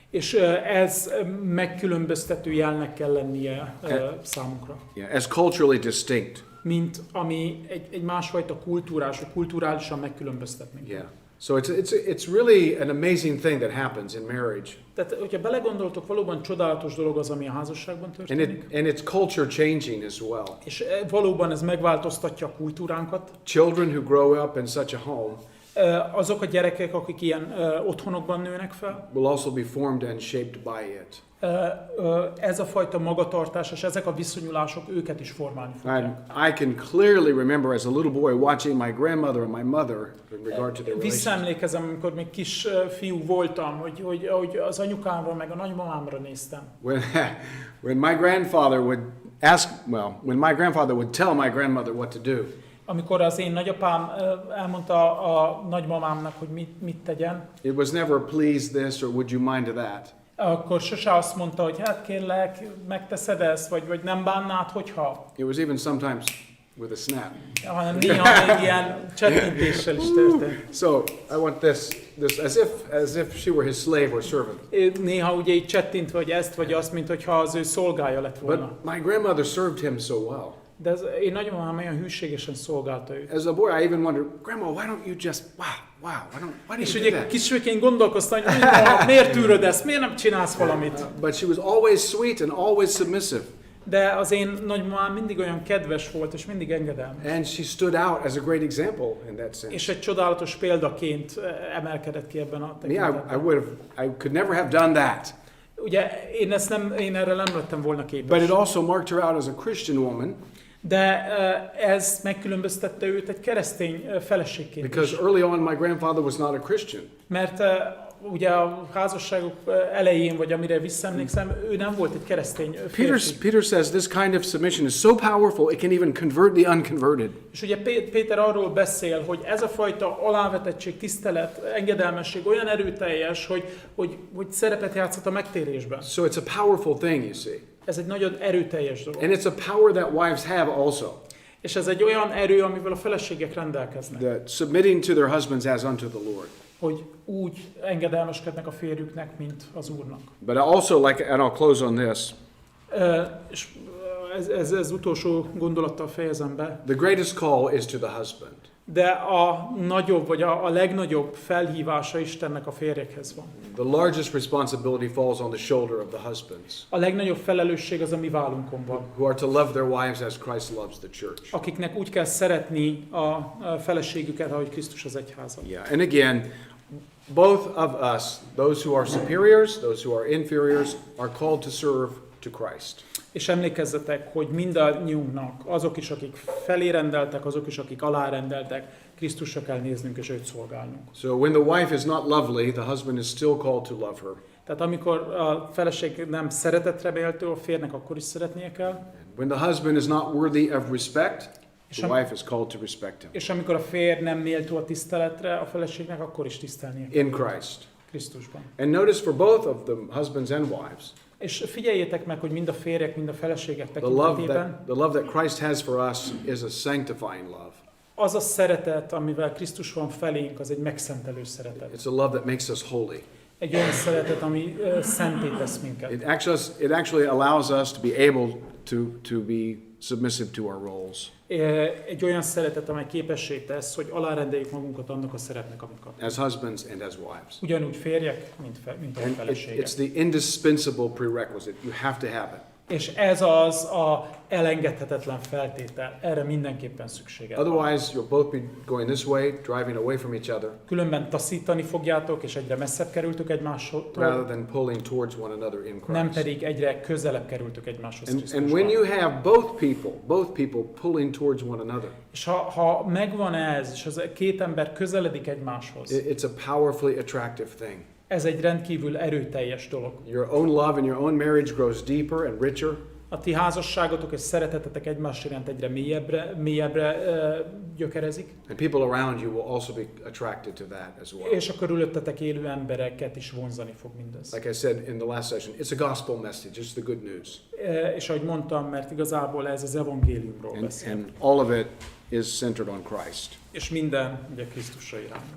És ez megkülönböztető jelnek kell lennie számunkra. Yeah, as culturally distinct. Mint ami egy másfajta kultúrás, vagy kulturálisan megkülönböztetnénk. Yeah. So it's really an amazing thing that happens in marriage. Tehát, hogyha belegondoltok, valóban csodálatos dolog az, ami a házasságban történik. And it's culture changing as well. És valóban ez megváltoztatja a kultúránkat. Children who grow up in such a home Azok a gyerekek, akik ilyen otthonokban nőnek fel, will also be formed and shaped by it. Ez a fajta magatartás és ezek a viszonyulások őket is formálni fogják. I can clearly remember as a little boy watching my grandmother and my mother in regard to their relationship. Visszaemlékezem, amikor még kis fiú voltam, hogy az anyukámra meg a nagymamámra néztem. When my grandfather would tell my grandmother what to do. Amikor az én nagyapám elmondta a nagymamámnak, hogy mit tegyen. It was never please this or would you mind that. Akkor sose azt mondta, hogy hát kérlek, megteszed ezt, vagy nem bánnád, hogyha. It was even sometimes with a snap. Hanem néha még ilyen csettintéssel is történt. So I want this as if she were his slave or servant. Néha ugye így csettintve, vagy ezt, vagy azt, mint hogyha az ő szolgája lett volna. But my grandmother served him so well. De én nagymamám olyan hűségesen szolgálta őt. As a boy, I even wondered, Grandma, why don't you just, why do És you do ugye that? kisfőként gondolkoztam, hogy miért tűröd ezt, miért nem csinálsz valamit? But she was always sweet and always submissive. De az én nagymamám mindig olyan kedves volt, és mindig engedelmes. And she stood out as a great example in that sense. És egy csodálatos példaként emelkedett ki ebben a tekintetben. I could never have done that. Ugye én erre nem lettem volna képes. But it also marked her out as a Christian woman. De ez megkülönböztette őt egy keresztény feleségként is. Because early on my grandfather was not a Christian. Mert ugye a házasságok elején, vagy amire visszaemlékszem, ő nem volt egy keresztény férfi. Peter says this kind of submission is so powerful it can even convert the unconverted. És ugye Péter arról beszél, hogy ez a fajta alávetettség, tisztelet, engedelmesség olyan erőteljes, hogy szerepet játszott a megtérésben. So it's a powerful thing, you see. Ez egy nagyon erőteljes dolog. And it's a power that wives have also. És ez egy olyan erő, amivel a feleségek rendelkeznek. That submitting to their husbands as unto the Lord. Hogy úgy engedelmeskednek a férjüknek, mint az Úrnak. But I also like, and I'll close on this. És ez utolsó gondolattal fejezem be. The greatest call is to the husband. De a nagyobb, vagy a legnagyobb felhívása Istennek a férjekhez van. The largest responsibility falls on the shoulder of the husbands. A legnagyobb felelősség az a mi vállunkon van. Who are to love their wives as Christ loves the church. Akiknek úgy kell szeretni a feleségüket, ahogy Krisztus az egyházat. Yeah, and again, both of us, those who are superiors, those who are inferiors, are called to serve to Christ. És emlékezzetek, hogy mindannyiunknak, azok is, akik felé rendeltek, azok is, akik alárendeltek, Krisztusra kell néznünk és őt szolgálnunk. So when the wife is not lovely, the husband is still called to love her. Tehát amikor a feleség nem szeretetre méltó, a férnek akkor is szeretnie kell. When the husband is not worthy of respect, the wife is called to respect him. És amikor a férj nem méltó a tiszteletre, a feleségnek akkor is tisztelnie kell. In Christ. Krisztusban. And notice for both of them, husbands and wives, És figyeljétek meg, hogy mind a férjek, mind a feleségek tekintetében the love that Christ has for us is a sanctifying love. az a szeretet, amivel Krisztus van felénk, az egy megszentelő szeretet. It's a love that makes us holy. Egy olyan szeretet, ami szenté tesz minket. It actually allows us to be able to be submissive to our roles. Egy olyan szeretet, amely képessé tesz, hogy alárendeljük magunkat annak a szeretnek, amit kapunk. As husbands and as wives. Ugyanúgy férjek, mint a And feleségek. it's the indispensable prerequisite. You have to have it. És ez az a elengedhetetlen feltétel. Erre mindenképpen szükséged van. Otherwise, you'll both be going this way, driving away from each other, Különben taszítani fogjátok, és egyre messzebb kerültök egymástól, rather than pulling towards one another in nem Christ. pedig egyre közelebb kerültök egymáshoz And when you Krisztusban. have both people pulling towards one another, És ha megvan ez, és az két ember közeledik egymáshoz, it's a powerfully attractive thing. ez egy rendkívül erőteljes dolog. Your own love and your own marriage grows deeper and richer. A ti házasságotok és szeretetetek egymás iránt egyre mélyebbre gyökerezik, And people around you will also be attracted to that as well. és a körülöttetek élő embereket is vonzani fog mindez. Like I said in the last session, it's a gospel message. It's the good news. És ahogy mondtam, mert igazából ez az evangéliumról beszél. And all of it is centered on Christ. És minden ugye Krisztusra irányul.